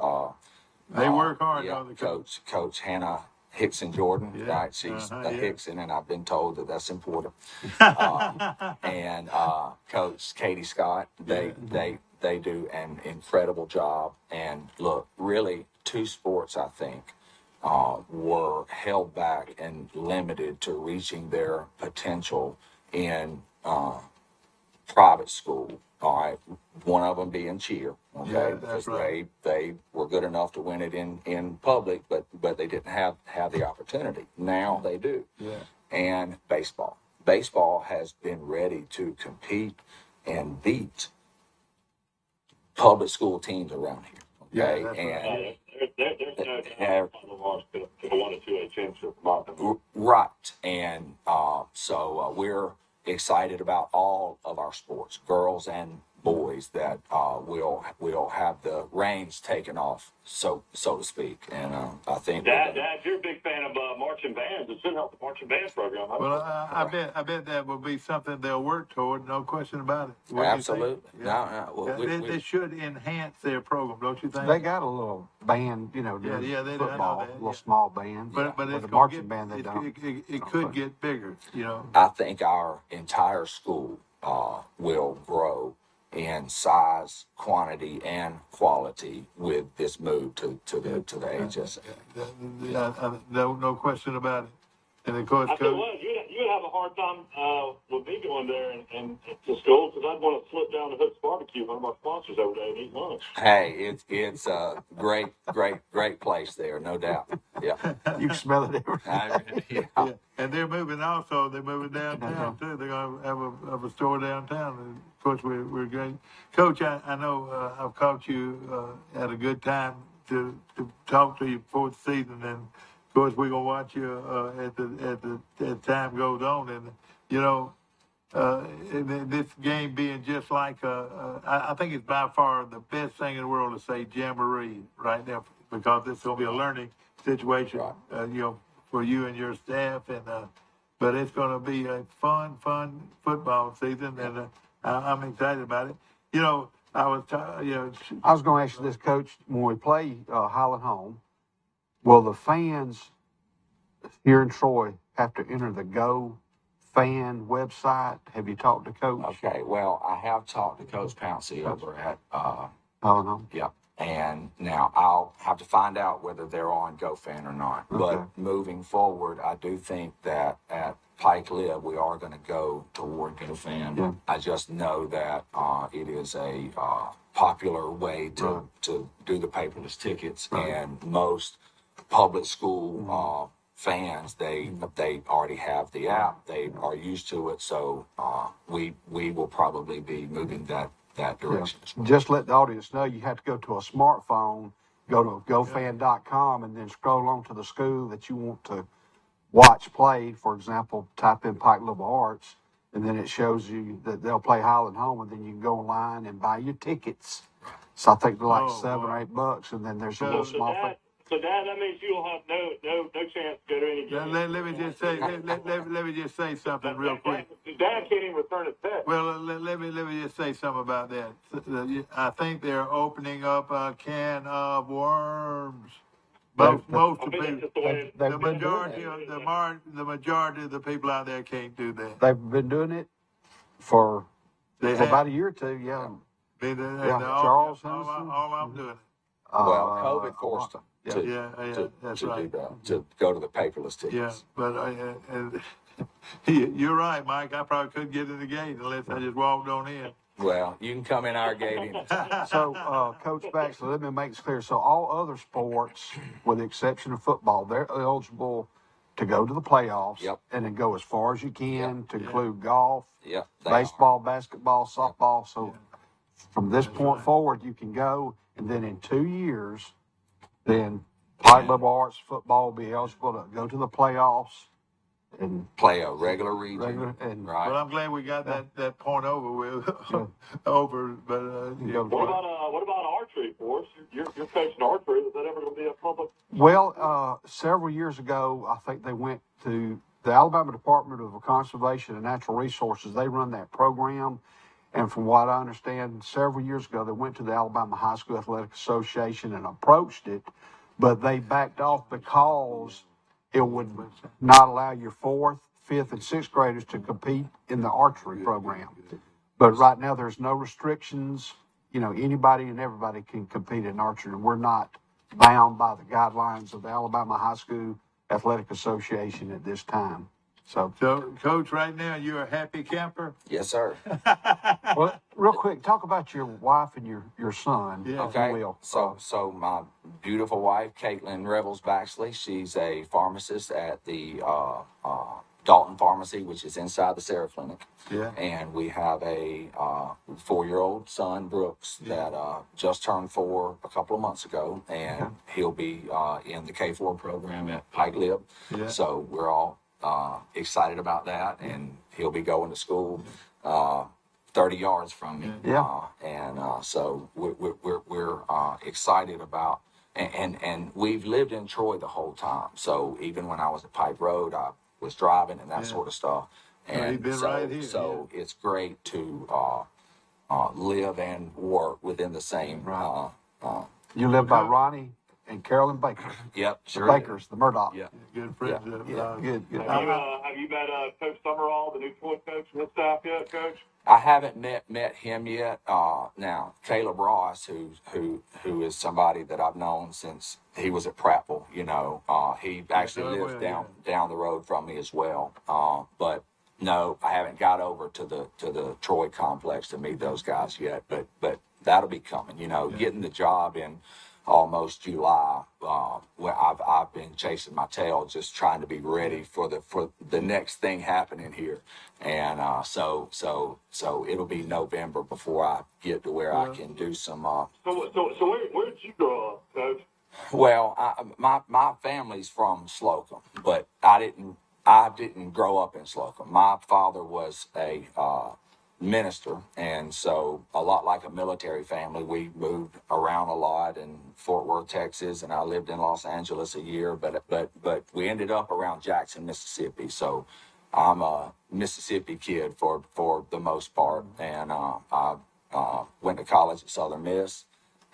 They work hard, don't they, Coach Hannah Hickson Jordan, right? She's a Hickson, and I've been told that that's important. And Coach Katie Scott, they do an incredible job. And look, really, 2 sports, I think, were held back and limited to reaching their potential in private school. All right, one of them being cheer. Okay, that's right. They were good enough to win it in public, but they didn't have the opportunity. Now they do. Yeah. And baseball. Baseball has been ready to compete and beat public school teams around here. Okay, Yeah, that's and There's no loss to a 1 or 2A championship. right, and so we're excited about all of our sports, girls and boys, that will have the reins taken off, so to speak. And I think Dad, you're a big fan of marching bands. It should help the marching band program. Well, I bet that will be something they'll work toward. No question about it. What do you think? absolutely. Yeah. No, well, They should enhance their program, don't you think? They got a little band, during they do. I know football, that, a little yeah. small band. But With it's the gonna marching get, band, they don't. it could get bigger, I think our entire school will grow in size, quantity, and quality with this move to the HSA. No question about it. And of course, I tell you Coach, what, you would have a hard time with me going there and to school because I'd want to slip down to Hook's Barbecue, one of our sponsors over there, and eat lunch. Hey, it's a great place there, no doubt. Yeah. You can smell it everywhere. yeah. And they're moving downtown too. They're going to have a store downtown. And of course, we're great. Coach, I know I've caught you at a good time to talk to you before the season, and of course we're gonna watch you as time goes on. And this game being just like I think it's by far the best thing in the world to say jamboree right now, because it's gonna be a learning situation, for you and your staff, and but it's gonna be a fun football season, and I'm excited about it. I was going to ask you this, Coach. When we play Highland Home, will the fans here in Troy have to enter the Go fan website? Have you talked to Coach? Okay, well, I have talked to Coach Pouncey over at Highland Home. yeah. And now I'll have to find out whether they're on GoFan or not. Okay. But moving forward, I do think that at Pike Live, we are going to go toward GoFan. Yeah. I just know that it is a popular way to do the paperless tickets, and most public school fans, they already have the app. They are used to it, so we will probably be moving that direction as well. Just let the audience know you have to go to a smartphone, go to gofan.com, and then scroll on to the school that you want to watch play. For example, type in Pike Liberal Arts, and then it shows you that they'll play Highland Home, and then you can go online and buy your tickets. So I think they're like $7 or $8, and then there's a little small thing. So Dad, that means you'll have no chance to go to any game. let me just say something real quick. Dad can't even return his text. Well, let me just say something about that. I think they're opening up a can of worms. Most of the majority of the people out there can't do that. They've been doing it for about a year or two. Yeah. Charles Henderson. All I'm doing it. Well, COVID forced them to That's do right. that, to go to the paperless tickets. Yeah, but you're right, Mike. I probably couldn't get in the gate unless I just walked on in. Well, you can come in our gate anytime. So, Coach Baxter, let me make this clear. So all other sports, with the exception of football, they're eligible to go to the playoffs. Yep. And then go as far as you can to include golf, Yep, they baseball, basketball, softball. So from this point forward, you can go. And then in 2 years, then Pike Liberal Arts football will be eligible to go to the playoffs and play a regular region, right? Well, I'm glad we got that point over with. Over, but What about archery, Forrest? You're coaching archery. Is that ever going to be a public? Well, several years ago, I think they went to the Alabama Department of Conservation and Natural Resources. They run that program. And from what I understand, several years ago, they went to the Alabama High School Athletic Association and approached it, but they backed off because it would not allow your 4th, 5th, and 6th graders to compete in the archery program. But right now, there's no restrictions. Anybody and everybody can compete in archery. We're not bound by the guidelines of the Alabama High School Athletic Association at this time. So, Coach, right now, you're a happy camper? Yes, sir. well, real quick, talk about your wife and your son, if Okay. you will. So my beautiful wife, Caitlin Revels Baxley, she's a pharmacist at the Dalton Pharmacy, which is inside the Sarah Clinic. Yeah. And we have a 4-year-old son, Brooks, that just turned 4 a couple of months ago, and he'll be in the K4 program at Pike Lib. Yeah. So we're all excited about that, and he'll be going to school 30 yards from me. Yeah. So we're excited about, and we've lived in Troy the whole time. So even when I was at Pike Road, I was driving and that sort of stuff. And you've been so, right here, so it's great to live and work within the same. You live by Ronnie and Carolyn Baker. Yep, The sure. Bakers, the Murdoch. Yeah. Good friends. Good. Have you met Coach Summerall, the new Troy coach, and his staff yet, Coach? I haven't met him yet. Now Caleb Ross, who is somebody that I've known since he was at Prattville. You know, he actually lives down the road from me as well. But no, I haven't got over to the Troy complex to meet those guys yet. But that'll be coming. You know, getting the job in almost July. When I've been chasing my tail, just trying to be ready for the next thing happening here, and so it'll be November before I get to where I can do some. So where did you grow up, Coach? Well, my family's from Slocum, but I didn't grow up in Slocum. My father was a minister, and so a lot like a military family, we moved around a lot in Fort Worth, Texas, and I lived in Los Angeles a year, but we ended up around Jackson, Mississippi. So I'm a Mississippi kid for the most part, and I went to college at Southern Miss.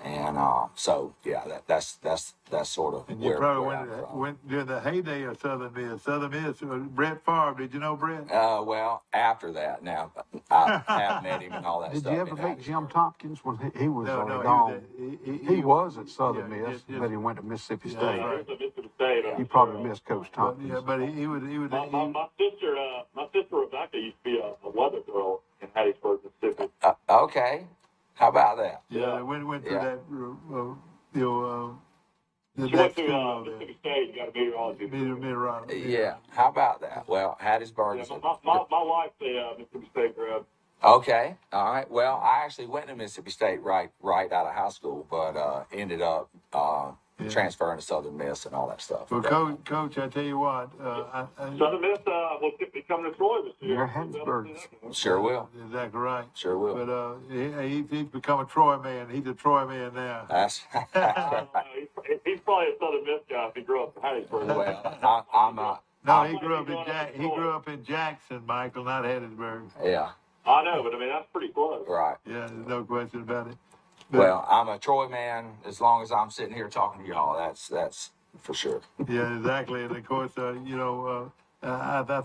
And so yeah, that's sort of And you where probably I'm from. went during the heyday of Southern Miss. Southern Miss, Brett Favre. Did you know Brett? Well, after that, now I have met him and all that Did stuff. you ever meet Jim Tompkins when he was No, gone? he He was at Southern yeah, Miss, yes. but he went to Mississippi Yeah, State. that's right. He was at Mississippi State. You probably missed Coach But, Tompkins. yeah, but he was. My sister Rebecca used to be a weather girl in Hattiesburg, Mississippi. Okay, how about that? Yeah, went through that. The She went that school over to there. Mississippi State. You got to meet her all. Yeah, how about that? Well, Hattiesburg is My wife's a Mississippi State grad. okay. All right. Well, I actually went to Mississippi State right out of high school, but ended up transferring to Southern Miss and all that stuff. Well, Coach, I tell you what, Southern Miss will be coming to Troy this year. You're Hattiesburg. Sure will. exactly right. Sure will. But he's become a Troy man. He's a Troy man now. That's He's probably a Southern Miss guy if he grew up in Hattiesburg. well. I'm No, he grew up in Jackson, Michael, not Hattiesburg. yeah. I know, but I mean that's pretty close. Right. Yeah, there's no question about it. But, Well, I'm a Troy man. As long as I'm sitting here talking to y'all, that's for sure. yeah, exactly. And of course, I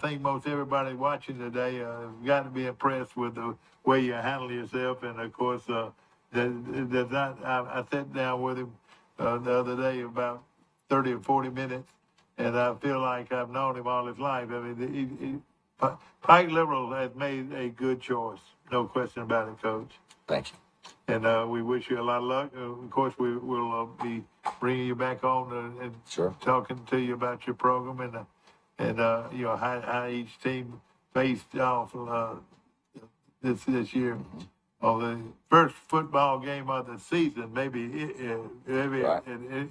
think most everybody watching today has got to be impressed with the way you handle yourself. And of course, there's not. I sat down with him the other day about 30 or 40 minutes, and I feel like I've known him all his life. I mean, Pike Liberal has made a good choice, no question about it, Coach. Thank you. And we wish you a lot of luck. Of course, we'll be bringing you back on and Sure. talking to you about your program and how each team faced off this year on the first football game of the season, maybe Right.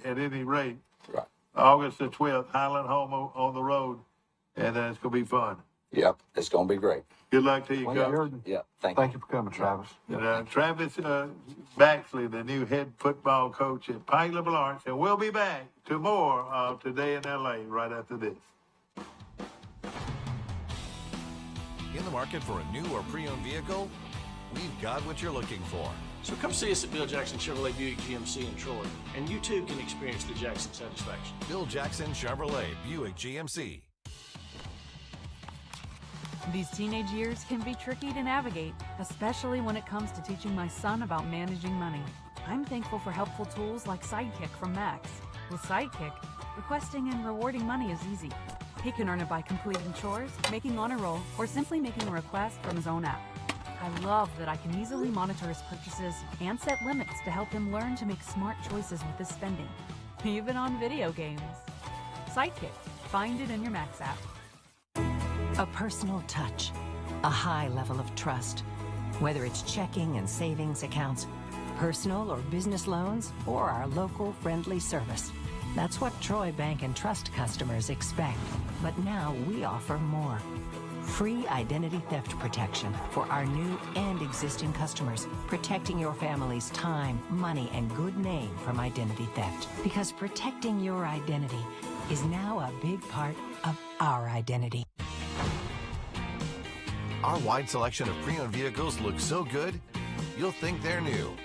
at any rate. Right. August the 12th, Highland home on the road, and it's going to be fun. Yep. It's gonna be great. Good luck to you, Well, Coach. Jordan, Yep. Thank thank you for coming, Travis. And, Travis Baxley, the new head football coach at Pike Liberal Arts, and we'll be back to more of Today in LA right after this. In the market for a new or pre-owned vehicle? We've got what you're looking for. So come see us at Bill Jackson Chevrolet Buick GMC in Troy, and you too can experience the Jackson satisfaction. Bill Jackson Chevrolet Buick GMC. These teenage years can be tricky to navigate, especially when it comes to teaching my son about managing money. I'm thankful for helpful tools like Sidekick from Max. With Sidekick, requesting and rewarding money is easy. He can earn it by completing chores, making honor roll, or simply making a request from his own app. I love that I can easily monitor his purchases and set limits to help him learn to make smart choices with his spending, even on video games. Sidekick. Find it in your Max app. A personal touch, a high level of trust. Whether it's checking and savings accounts, personal or business loans, or our local friendly service. That's what Troy Bank and Trust customers expect. But now we offer more. Free identity theft protection for our new and existing customers, protecting your family's time, money, and good name from identity theft. Because protecting your identity is now a big part of our identity. Our wide selection of pre-owned vehicles looks so good, you'll think they're new.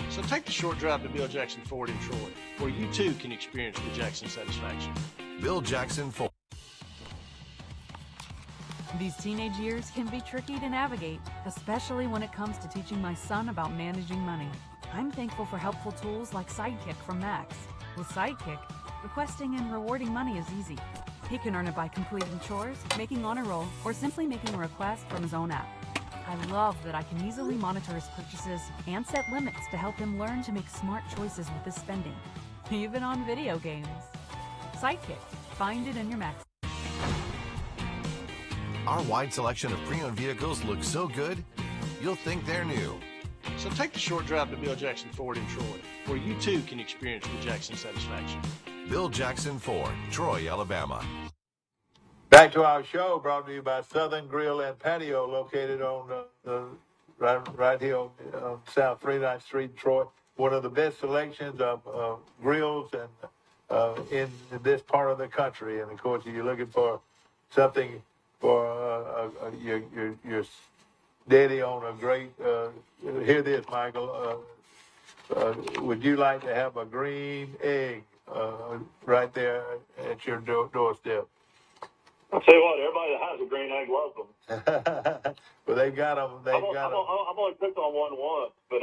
So take the short drive to Bill Jackson Ford in Troy, where you too can experience the Jackson satisfaction. Bill Jackson Ford. These teenage years can be tricky to navigate, especially when it comes to teaching my son about managing money. I'm thankful for helpful tools like Sidekick from Max. With Sidekick, requesting and rewarding money is easy. He can earn it by completing chores, making honor roll, or simply making a request from his own app. I love that I can easily monitor his purchases and set limits to help him learn to make smart choices with his spending, even on video games. Sidekick, find it in your Max. Our wide selection of pre-owned vehicles looks so good, you'll think they're new. So take the short drive to Bill Jackson Ford in Troy, where you too can experience the Jackson satisfaction. Bill Jackson Ford, Troy, Alabama. Back to our show, brought to you by Southern Grill and Patio, located on right here on South 39th Street, in Troy. One of the best selections of grills and in this part of the country. And of course, if you're looking for something for your daddy on a great, hear this, Michael. Would you like to have a green egg right there at your doorstep? I'll tell you what, everybody that has a green egg loves them. Well, they got them. I've only cooked on one once, but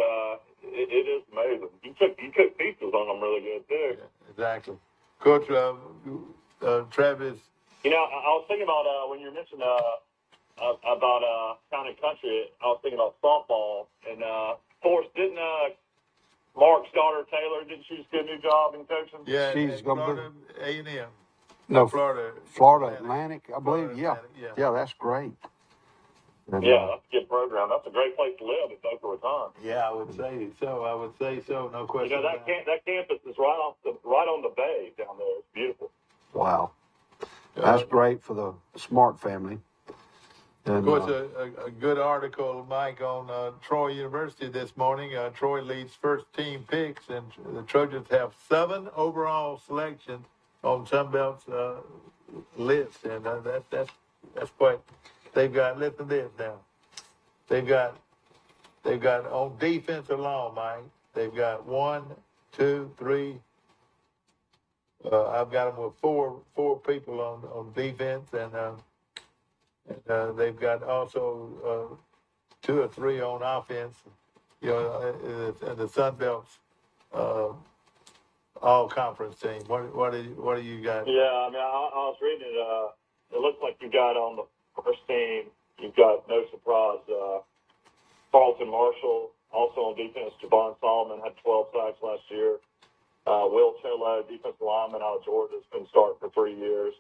it is amazing. You cook pizzas on them really good too. Yeah, exactly. Coach Travis. You know, I was thinking about when you mentioned about Town and Country. I was thinking about softball, and Forrest, didn't Mark's daughter Taylor, didn't she just get a new job in coaching? Yeah, she's going to be A&M. No, Florida Atlantic, I believe. Florida Yeah. Atlantic, Yeah, that's great. And, Yeah, that's a good program. That's a great place to live at Boca Raton. Yeah, I would say so. No question. You know, that campus is right on the bay down there. It's beautiful. Wow. That's great for the Smart family. And, of course, a good article, Mike, on Troy University this morning. Troy leads first team picks, and the Trojans have 7 overall selections on Sunbelt's list, and that's quite. They've got. Listen to this now. They've got on defense alone, Mike. They've got 1, 2, 3. I've got them with four people on defense, and they've got also 2 or 3 on offense. You know, and the Sunbelt's all conference team. What do you got? Yeah, I mean, I was reading it. It looks like you got on the first team. You've got, no surprise, Carlton Marshall. Also on defense, Javon Solomon had 12 sacks last year. Will Cholo, defensive lineman out of Georgia, has been starting for 3 years.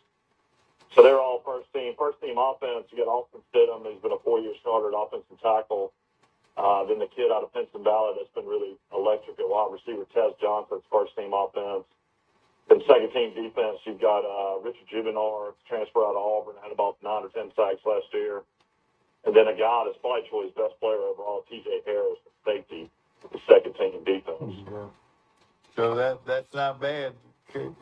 So they're all first team. First team offense, you got Austin Stidham. He's been a 4-year starter at offensive tackle. Then the kid out of Princeton Valley that's been really electric at wide receiver, Tez Johnson's first team offense. Then second team defense, you've got Richard Jubinar, transfer out of Auburn, had about 9 or 10 sacks last year. And then a guy that's probably Troy's best player overall, TJ Harris, safety, the second team defense. Yeah. So that's not bad. You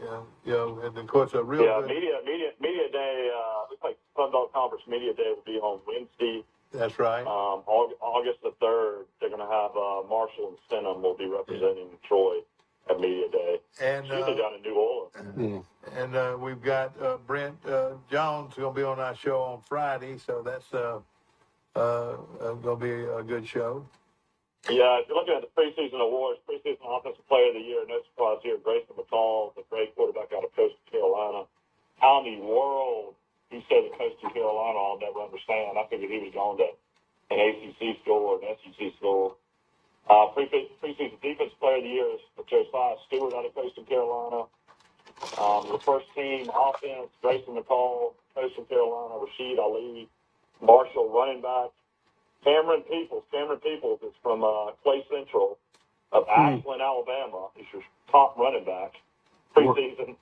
know, and of course a real good. Media day. Looks like Sunbelt Conference Media Day will be on Wednesday. That's right. August the 3rd, they're going to have Marshall and Stidham will be representing Troy at Media Day. And it's usually down in New Orleans. And we've got Brent Jones going to be on our show on Friday, so that's going to be a good show. Yeah, if you're looking at the preseason awards, preseason offensive player of the year, no surprise here, Grayson McCall, the great quarterback out of Coastal Carolina. How in the world he said at Coastal Carolina, I'll never understand. I figured he was going to an ACC school or an SEC school. Preseason defensive player of the year is Josiah Stewart out of Coastal Carolina. The first team offense, Grayson McCall, Coastal Carolina, Rashid Ali, Marshall, running back. Cameron Peoples is from Clay Central of Ashland, Alabama. He's your top running back. Preseason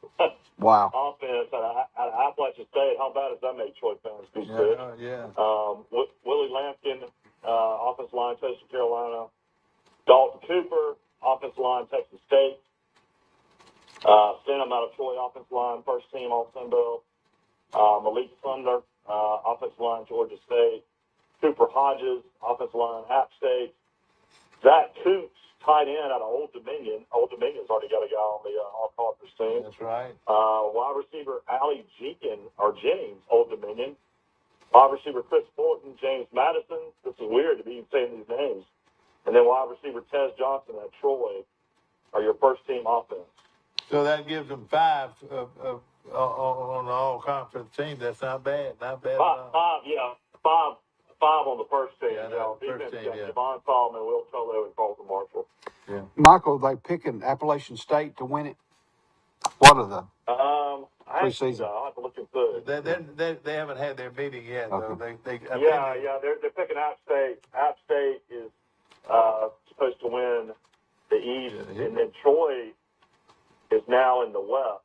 Wow. offense at Appalachian State. How bad does that make Troy fans be sick? Yeah. Willie Lampkin, offensive line, Coastal Carolina. Dalton Cooper, offensive line, Texas State. Sent him out of Troy, offensive line, first team All Sunbelt. Malik Thunder, offensive line, Georgia State. Cooper Hodges, offensive line, App State. Zach Coops, tight end out of Old Dominion. Old Dominion's already got a guy on the all-conference team. That's right. Wide receiver Allie Jennings, Old Dominion. Wide receiver Chris Fortin, James Madison. This is weird to be saying these names. And then wide receiver Tez Johnson at Troy are your first-team offense. So that gives them 5 on the all-conference team. That's not bad. Not bad at all. Five on the first team. Yeah, first team, yeah. Devon Solomon, Will Tolo, and Carlton Marshall. Yeah. Michael, they picking Appalachian State to win it? What are the preseason? I'll have to look into it. They haven't had their meeting yet, though. Okay. They're picking App State. App State is supposed to win the East, and then Troy is now in the West.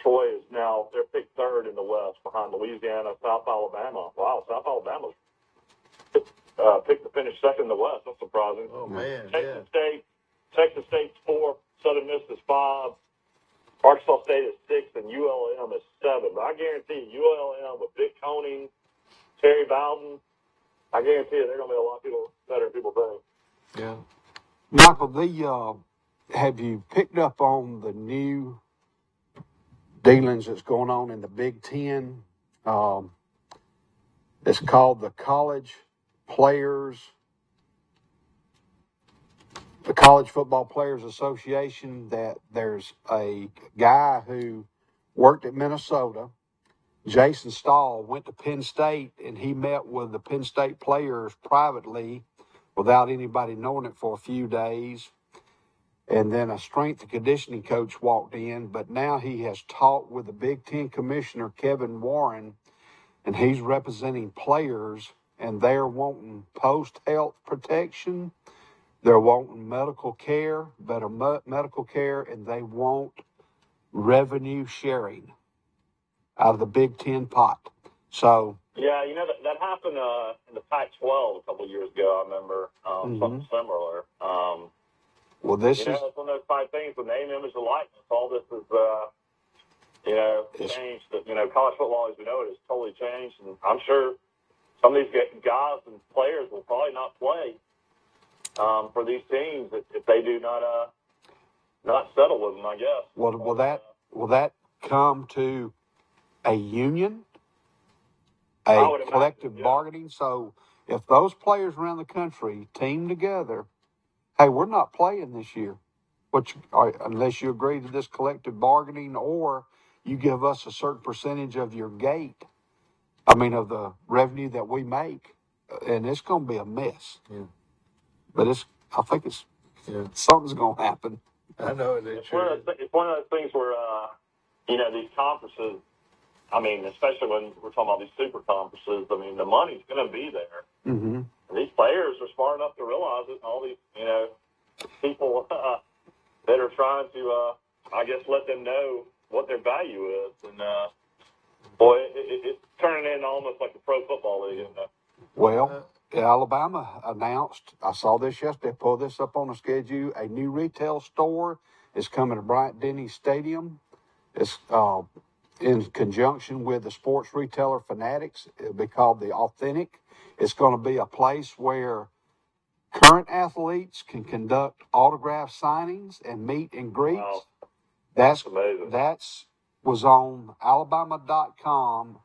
Troy is now, they're picked third in the West behind Louisiana, South Alabama. Wow, South Alabama's picked to finish second in the West. That's surprising. Oh, man, Texas State's 4, Southern Miss is 5, Arkansas State is 6, and ULM is 7. But I guarantee you, ULM with Vic Koning, Terry Bowden, I guarantee you they're going to be a lot of people better than people think. Yeah. Michael, have you picked up on the new dealings that's going on in the Big Ten? It's called the College Football Players Association. That there's a guy who worked at Minnesota, Jason Stahl, went to Penn State, and he met with the Penn State players privately without anybody knowing it for a few days. And then a strength and conditioning coach walked in, but now he has talked with the Big Ten commissioner, Kevin Warren, and he's representing players, and they're wanting post-health protection, they're wanting medical care, better medical care, and they want revenue sharing out of the Big Ten pot. So yeah, that happened in the Pac-12 a couple of years ago. I remember something similar. Well, this is it's one of those 5 things with name, image, and likeness. All this is, changed. College football as we know it has totally changed, and I'm sure some of these guys and players will probably not play for these teams if they do not settle with them, I guess. Will that come to a union, a collective bargaining? So if those players around the country team together, hey, we're not playing this year, unless you agree to this collective bargaining or you give us a certain percentage of your of the revenue that we make, and it's going to be a mess. Yeah. But I think something's going to happen. I know it is. It's one of those things where, these conferences, especially when we're talking about these super conferences, the money's going to be there. Mm-hmm. These players are smart enough to realize it, and all these, people that are trying to, let them know what their value is. And, it's turning into almost like a pro football league, isn't it? Well, Alabama announced, I saw this yesterday, pull this up on the schedule, a new retail store is coming to Bryant-Denny Stadium. It's in conjunction with the sports retailer Fanatics. It'll be called The Authentic. It's going to be a place where current athletes can conduct autograph signings and meet and greets. Wow. That's amazing. Was on Alabama.com,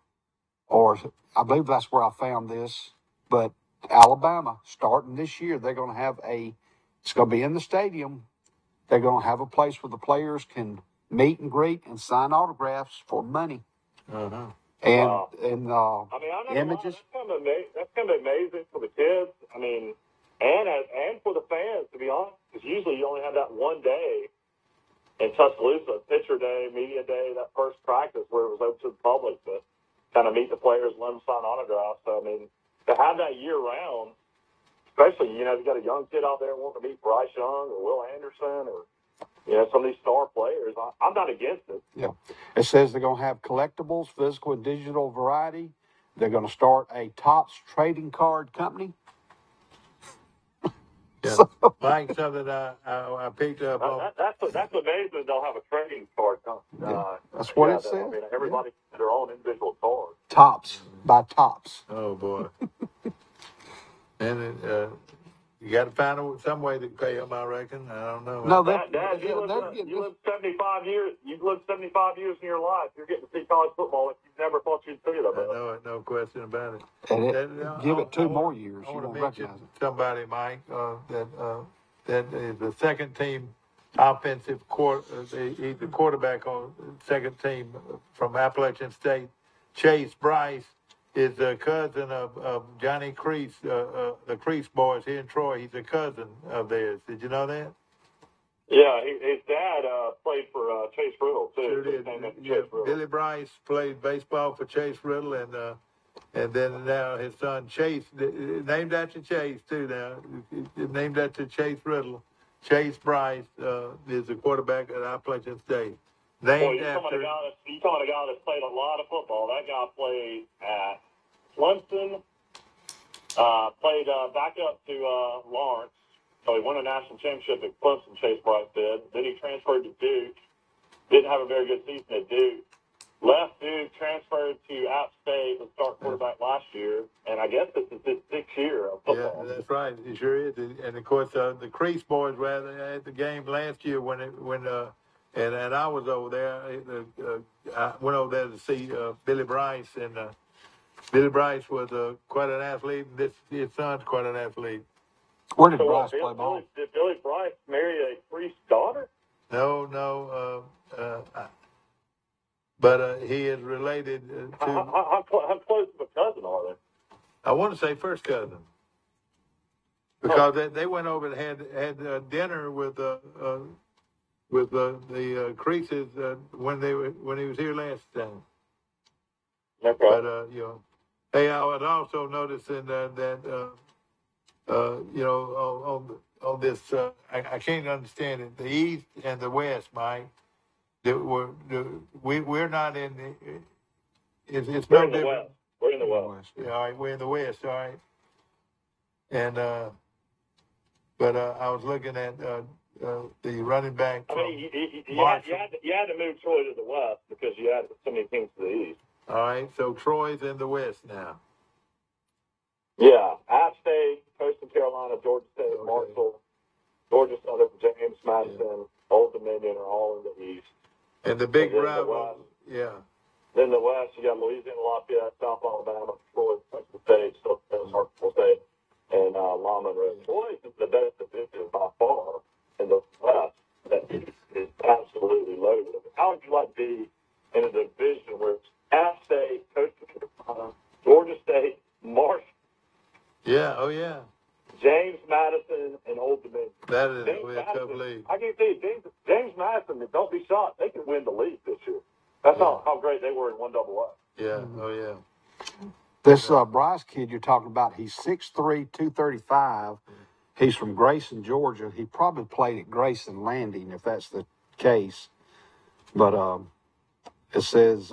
or I believe that's where I found this. But Alabama, starting this year, they're going to have it's going to be in the stadium. They're going to have a place where the players can meet and greet and sign autographs for money. Uh-huh. And That's images. kind of amazing for the kids. And for the fans, to be honest, because usually you only have that one day in Tuscaloosa, pitcher day, media day, that first practice where it was open to the public to kind of meet the players, let them sign autographs. So, I mean, to have that year round, especially, you know, you got a young kid out there wanting to meet Bryce Young or Will Anderson or, you know, some of these star players, I'm not against it. Yeah. It says they're going to have collectibles, physical and digital variety. They're going to start a Topps trading card company. Yeah. Mike, something I picked up on. That's amazing. They'll have a trading card company. Yeah. That's what it says. I mean, everybody has their own individual card. Topps by Topps. Oh, boy. And you got to find some way to pay them, I reckon. I don't know. No, Dad, you lived 75 years. You've lived 75 years in your life. You're getting to see college football like you never thought you'd see it. I know it, no question about it. And give it 2 more years. I You want won't to mention recognize it. somebody, Mike, that is the second team offensive he's the quarterback on second team from Appalachian State. Chase Bryce is a cousin of Johnny Crease, the Crease boys here in Troy. He's a cousin of theirs. Did you know that? Yeah, his dad played for Chase Riddle too. Sure did. Yeah, Billy Bryce played baseball for Chase Riddle, and then now his son Chase, named after Chase too. Now named after Chase Riddle. Chase Bryce is the quarterback at Appalachian State. Named after. You talking about a guy that's played a lot of football. That guy played at Clemson. Played back up to Lawrence. So he won a national championship at Clemson, Chase Bryce did. Then he transferred to Duke. Didn't have a very good season at Duke. Left Duke, transferred to App State, was start quarterback last year. And I guess this is his 6th year of football. Yeah, that's right. It sure is. And of course, the Crease boys were at the game last year when and I was over there. I went over there to see Billy Bryce, and Billy Bryce was quite an athlete. And his son's quite an athlete. Where did Bryce play ball? Did Billy Bryce marry a priest's daughter? No. But he is related to. How close of a cousin are they? I want to say first cousin, because they went over and had dinner with the Creases when he was here last time. Okay. But hey, I was also noticing that on this I can't understand it. The East and the West, Mike. We're not in the. It's no different. West. We're in the West. Yeah, all right, we're in the West, all right. And but I was looking at the running back. I mean, you had to move Troy to the West because you had so many teams to the East. All right, so Troy's in the West now. Yeah, App State, Coastal Carolina, Georgia State, Marshall, Georgia Southern, James Madison, Old Dominion are all in the East. And the big rival, yeah. Then the West, you got Louisiana, Lafayette, South Alabama, Troy, Texas State, Arkansas State, and Lama. Troy is the best division by far in the West. That is absolutely loaded. How would you like to be in a division where it's App State, Coastal Carolina, Georgia State, Marshall? Yeah, oh yeah. James Madison and Old Dominion. That is a tough league. I can see James Madison, don't be shocked, they can win the league this year. That's how great they were in 1AA. Yeah, oh yeah. This Bryce kid you're talking about, he's 6'3", 235. He's from Grayson, Georgia. He probably played at Grayson Landing, if that's the case. But it says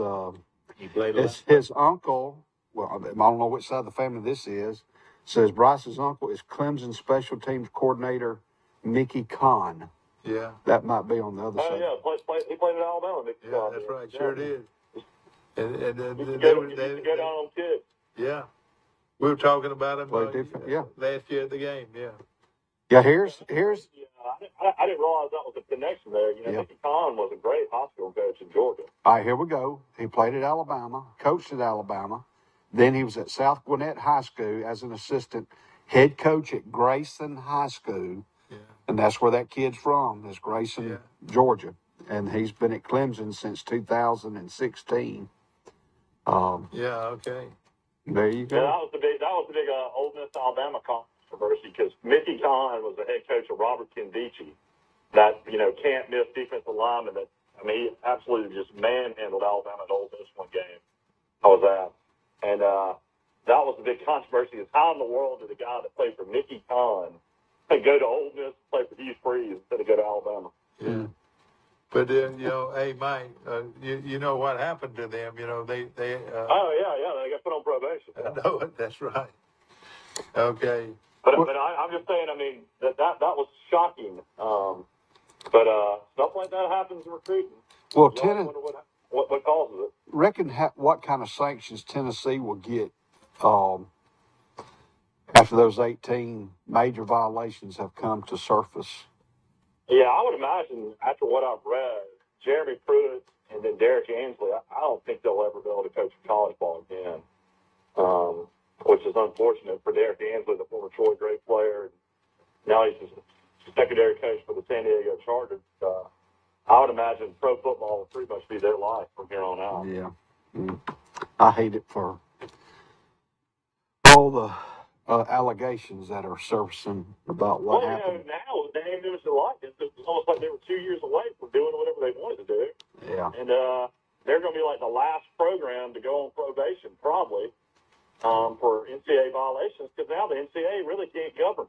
it's his uncle. Well, I don't know which side of the family this is. It says Bryce's uncle is Clemson Special Teams Coordinator Mickey Kahn. Yeah. That might be on the other side. Oh, yeah. He played at Alabama. Mickey Kahn, that's right. Sure it is. And they go down on kids. Yeah. We were talking about him last year at the game. Yeah. Yeah, here's. Yeah, I didn't realize that was a connection there. Mickey Kahn was a great high school coach in Georgia. All right, here we go. He played at Alabama, coached at Alabama. Then he was at South Gwinnett High School as an assistant head coach at Grayson High School. Yeah. And that's where that kid's from, is Grayson, Georgia. And he's been at Clemson since 2016. Okay. There you go. Yeah, that was the big Ole Miss Alabama controversy because Mickey Kahn was the head coach of Robert Kendici, that, can't miss defensive lineman that, he absolutely just manhandled Alabama at Ole Miss one game. I was at. And that was a big controversy. Is how in the world did a guy that played for Mickey Conn go to Ole Miss, play for Hugh Freeze instead of go to Alabama? Yeah. But hey Mike, you know what happened to them? They. Oh yeah, they got put on probation. I know it. That's right. Okay. But I'm just saying. That was shocking. But stuff like that happens in recruiting. Well, You always wonder what causes it. Reckon what kind of sanctions Tennessee will get after those 18 major violations have come to surface? Yeah, I would imagine after what I've read, Jeremy Pruitt and then Derek Ansley, I don't think they'll ever be able to coach college ball again, which is unfortunate for Derek Ansley, the former Troy great player. Now he's just secondary coach for the San Diego Chargers. I would imagine pro football will pretty much be their life from here on out. Yeah. I hate it for all the allegations that are surfacing about what happened. Now the name, image, and likeness, it's almost like they were 2 years away from doing whatever they wanted to do. Yeah. And they're going to be like the last program to go on probation, probably, for NCAA violations, because now the NCAA really can't govern.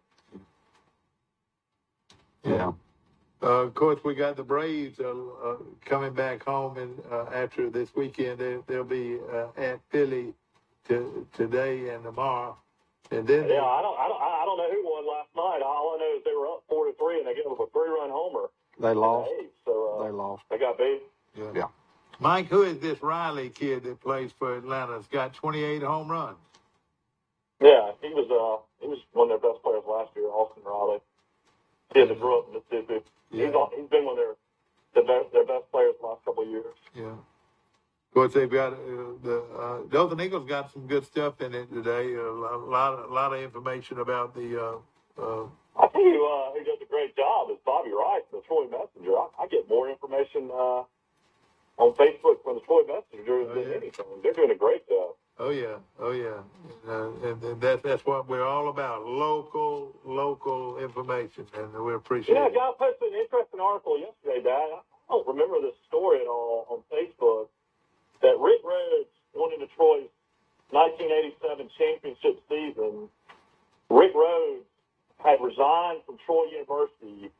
Yeah. Of course, we got the Braves coming back home, and after this weekend, they'll be at Philly today and tomorrow. And then I don't know who won last night. All I know is they were up 4-3, and they gave up a 3-run homer. They lost. They lost. They got beat. Yeah. Mike, who is this Riley kid that plays for Atlanta? Has got 28 home runs. Yeah, he was one of their best players last year, Austin Riley. He had to grow up in Mississippi. Yeah. He's been one of their best players the last couple of years. Yeah. Of course, they've got the Golden Eagles got some good stuff in it today. A lot of information about the. I tell you, who does a great job is Bobby Rice, the Troy Messenger. I get more information on Facebook from the Troy Messenger than anything. They're doing a great job. Oh yeah. And that's what we're all about: local information, and we appreciate it. Yeah, a guy posted an interesting article yesterday, Dad. I don't remember this story at all on Facebook. That Rick Rhodes went into Troy's 1987 championship season. Rick Rhodes had resigned from Troy University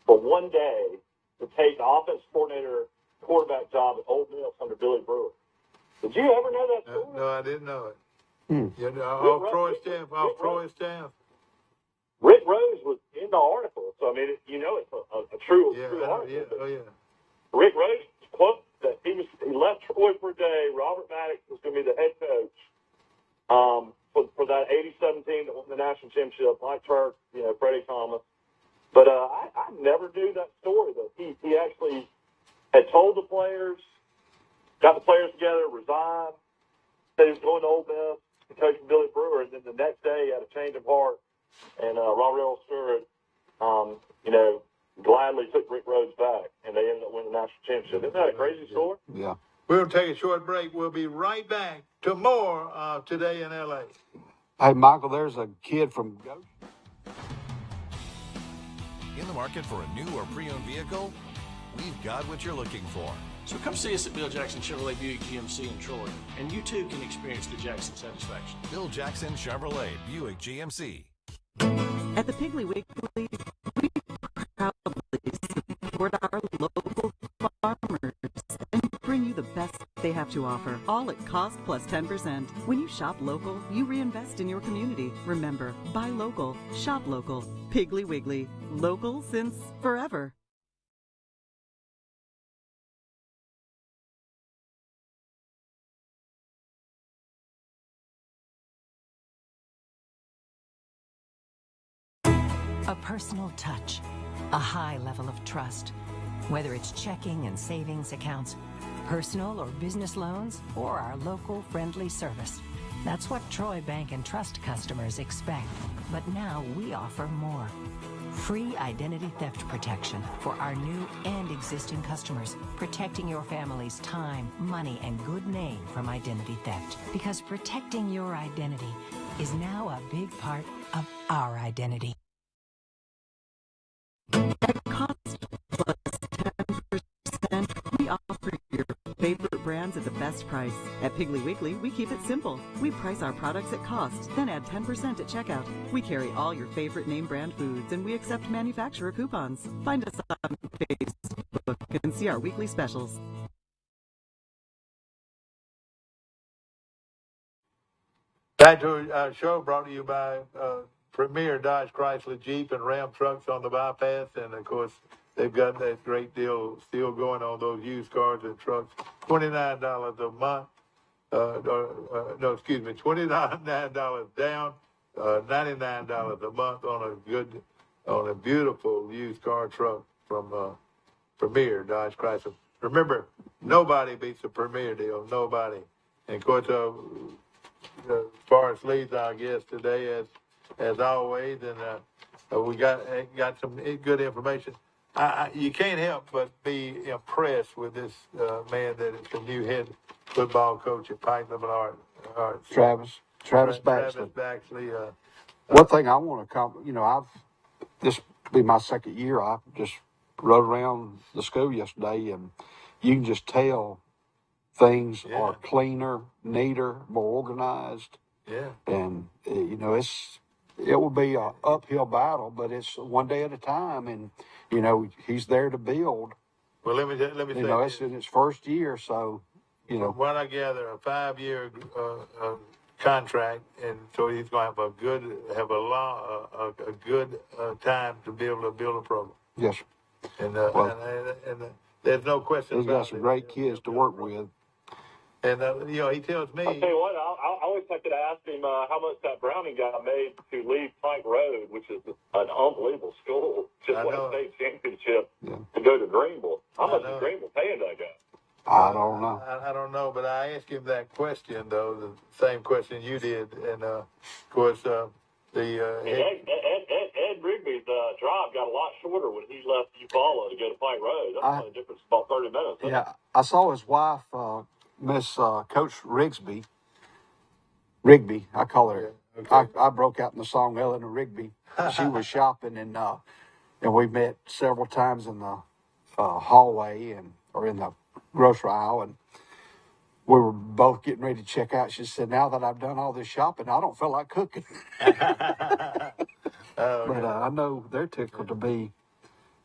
for one day to take the offense coordinator quarterback job at Ole Miss under Billy Brewer. Did you ever know that story? No, I didn't know it. Off Troy's staff. Rick Rhodes was in the article, so it's a true article. Yeah. Rick Rhodes quote that he left Troy for a day. Robert Maddox was going to be the head coach for that '87 team that won the national championship. Mike Turk, Freddie Thomas. But I never knew that story. That he actually had told the players, got the players together, resigned, said he was going to Ole Miss to coach Billy Brewer, and then the next day he had a change of heart, and Robert L. Stewart, gladly took Rick Rhodes back, and they ended up winning the national championship. Isn't that a crazy story? Yeah. We'll take a short break. We'll be right back to more of Today in L.A. Hey, Michael, there's a kid from Goshen. In the market for a new or pre-owned vehicle? We've got what you're looking for. So come see us at Bill Jackson Chevrolet Buick GMC in Troy, and you too can experience the Jackson satisfaction. Bill Jackson Chevrolet Buick GMC. At the Piggly Wiggly, we proudly support our local farmers and bring you the best they have to offer, all at cost plus 10%. When you shop local, you reinvest in your community. Remember, buy local, shop local. Piggly Wiggly, local since forever. A personal touch, a high level of trust. Whether it's checking and savings accounts, personal or business loans, or our local friendly service. That's what Troy Bank and Trust customers expect. But now we offer more. Free identity theft protection for our new and existing customers, protecting your family's time, money, and good name from identity theft. Because protecting your identity is now a big part of our identity. At cost price. At Piggly Wiggly, we keep it simple. We price our products at cost, then add 10% at checkout. We carry all your favorite name brand foods, and we accept manufacturer coupons. Find us on Facebook and see our weekly specials. Back to our show brought to you by Premier Dodge Chrysler Jeep and Ram trucks on the bypass, and of course they've got that great deal still going on those used cars and trucks. $29 a month. No, excuse me, $29 down, $99 a month on a beautiful used car truck from Premier Dodge Chrysler. Remember, nobody beats a Premier deal. Nobody. And of course, as far as leads our guest today, as always, and we got some good information. You can't help but be impressed with this man that is the new head football coach at Pike Liberal Arts. Travis Baxley. Travis Baxley. One thing I want to this will be my second year. I just rode around the school yesterday, and you can just tell things are cleaner, neater, more organized. Yeah. And, it will be an uphill battle, but it's one day at a time. And, he's there to build. Well, let me say it's in his first year, so, From what I gather, a 5-year contract, and so he's going to have a good time to be able to build a program. Yes. And there's no question he's got some great kids to work with. And, he tells me... I'll tell you what, I always have to ask him how much that Browning guy made to leave Pike Road, which is an unbelievable school, just won a state championship, to go to Greenville. How much is Greenville paying that guy? I don't know. I don't know, but I asked him that question, though, the same question you did. And, of course, Ed Rigby's drive got a lot shorter when he left Eufaula to go to Pike Road. That's only a difference about 30 minutes. Yeah, I saw his wife, Miss Coach Rigby, I call her. Okay. I broke out in the song Eleanor Rigby. She was shopping, and we met several times in the hallway or in the grocery aisle, and we were both getting ready to check out. She said, "Now that I've done all this shopping, I don't feel like cooking." But I know they're tickled to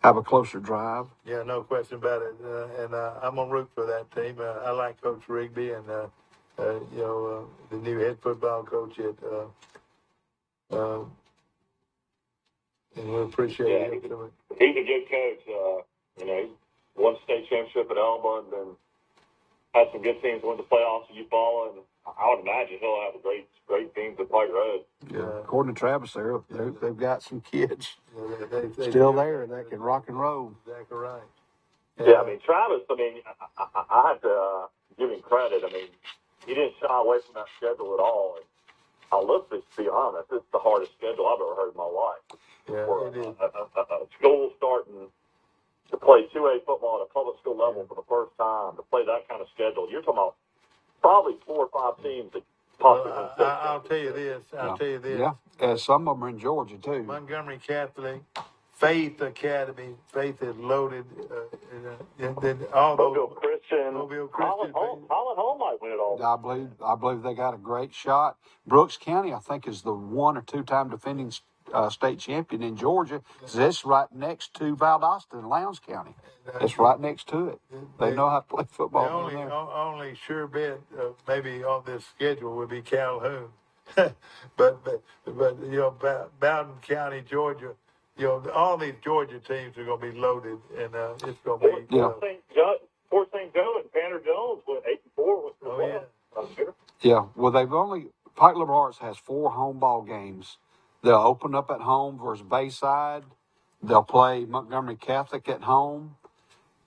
have a closer drive. Yeah, no question about it. And I'm going to root for that team. I like Coach Rigby and, the new head football coach and we appreciate him. He's a good coach. He won state championship at Elba and then had some good teams, went to playoffs at Eufaula, and I would imagine he'll have a great team at Pike Road. Yeah, according to Travis, they've got some kids they still there that can rock and roll. Exactly right. Yeah, Travis, I have to give him credit. He didn't shy away from that schedule at all. And let's just be honest, it's the hardest schedule I've ever heard in my life. Yeah, for it is. A school starting to play 2A football at a public school level for the first time, to play that kind of schedule, you're talking about probably 4 or 5 teams that possibly win state I'll tell you this. Yeah, some of them are in Georgia, too. Montgomery Catholic, Faith Academy, Faith is loaded. And then all Mobile Christian. Holland Home might win it all. I believe they got a great shot. Brooks County, I think, is the 1 or 2 time defending state champion in Georgia. It's right next to Valdosta in Lowndes County. It's right next to it. They know how to play football. The only sure bet maybe on this schedule would be Calhoun. but Bowden County, Georgia, all these Georgia teams are going to be loaded, and it's going to be. Fort St. Joe and Tanner Jones went 8-4 with the playoffs. I'm sure. Yeah, well, Pike Liberal Arts has 4 home ball games. They'll open up at home versus Bayside. They'll play Montgomery Catholic at home.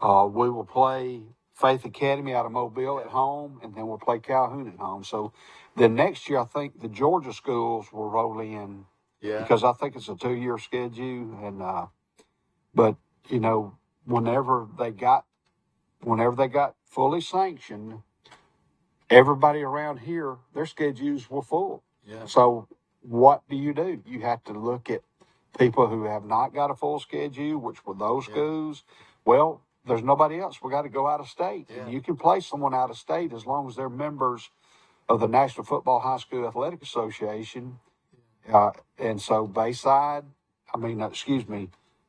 We will play Faith Academy out of Mobile at home, and then we'll play Calhoun at home. So then next year, I think the Georgia schools will roll in. Yeah. Because I think it's a 2-year schedule, and but whenever they got fully sanctioned, everybody around here, their schedules were full. Yeah. So what do? You have to look at people who have not got a full schedule, which were those schools. Well, there's nobody else. We got to go out of state. Yeah. And you can play someone out of state as long as they're members of the National Football High School Athletic Association. And so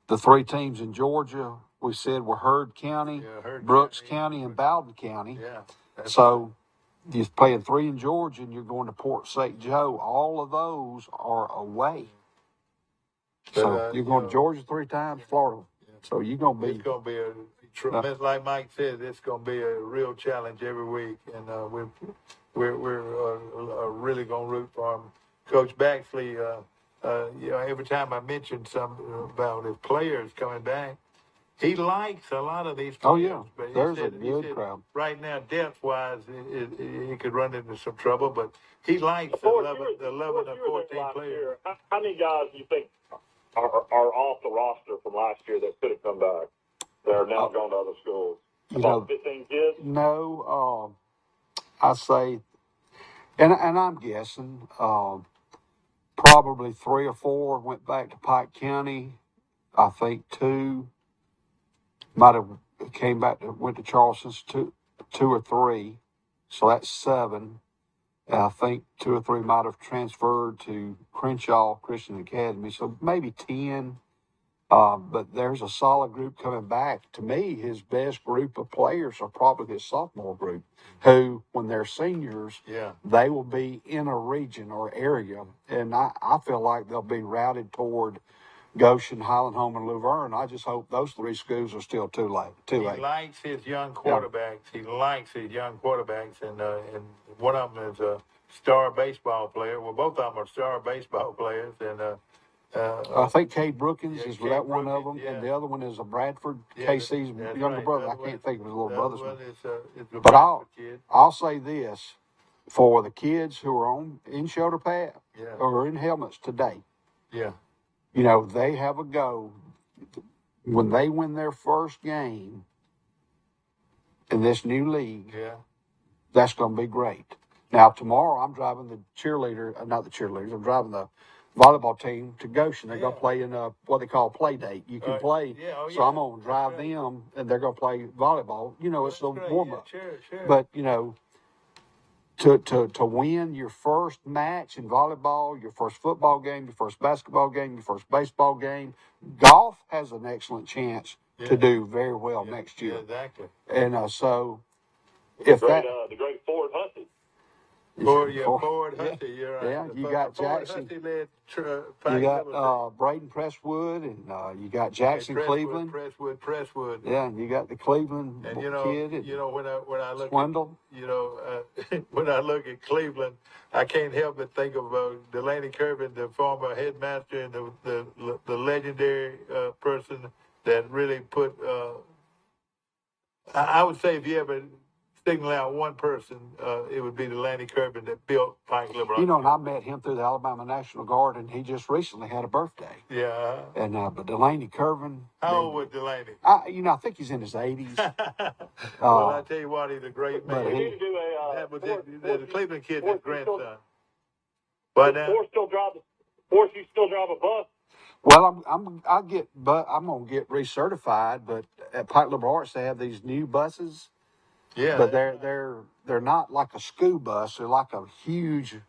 the three teams in Georgia, we said were Heard County, Brooks County, and Bowden County. Yeah. So you're playing 3 in Georgia, and you're going to Port St. Joe. All of those are away. So you're going to Georgia 3 times, Florida. So you're going to be. It's going to be a tremendous, like Mike said, it's going to be a real challenge every week, and we're really going to root for him. Coach Baxley, every time I mention something about his players coming back, he likes a lot of these players. Oh, yeah. But There's a good crowd. Right now, depth-wise, he could run into some trouble, but he likes the 11 or 14 players. How many guys do you think are off the roster from last year that could have come back? That are now going to other schools. About 15 kids? No, I say, and I'm guessing, probably 3 or 4 went back to Pike County. I think 2 might have went to Charleston, 2 or 3. So that's 7. And I think 2 or 3 might have transferred to Crenshaw Christian Academy. So maybe 10. But there's a solid group coming back. To me, his best group of players are probably his sophomore group, who, when they're seniors, they will be in a region or area. And I feel like they'll be routed toward Goshen, Highland Home, and Luverne. I just hope those 3 schools are still too late. He likes his young quarterbacks. Yeah. He likes his young quarterbacks, and one of them is a star baseball player. Well, both of them are star baseball players, and I think Cade Brookins is that one of them, and the other one is a Bradford, KC's younger brother. I can't think of his little brother's name. But I'll say this, for the kids who are in shoulder pad or in helmets today, they have a go. When they win their first game in this new league, that's going to be great. Now, tomorrow I'm driving I'm driving the volleyball team to Goshen. They're going to play in what they call play date. You can play. So I'm going to drive them, and they're going to play volleyball. It's a warm-up. Sure. But, to win your first match in volleyball, your first football game, your first basketball game, your first baseball game, golf has an excellent chance to do very well next year. Yeah, exactly. And so if the great Ford Hussey. Ford Hussey, you're right. Yeah, you got Jackson. You got Braden Presswood, and you got Jackson Cleveland. Presswood. Yeah, and you got the Cleveland kid. When I look Swindle. When I look at Cleveland, I can't help but think of Delaney Kirby, the former headmaster and the legendary person that really put. I would say if you ever signal out one person, it would be Delaney Kirby that built Pike Liberal. And I met him through the Alabama National Guard, and he just recently had a birthday. Yeah. And but Delaney Kirby. How old was Delaney? I think he's in his 80s. Well, I tell you what, he's a great man. We need to do that was the Cleveland kid's his grandson. But now, Forrest, you still drive a bus? Well, I'm gonna get recertified, but at Pike Liberal Arts they have these new buses. Yeah, but they're not like a school bus. They're like a huge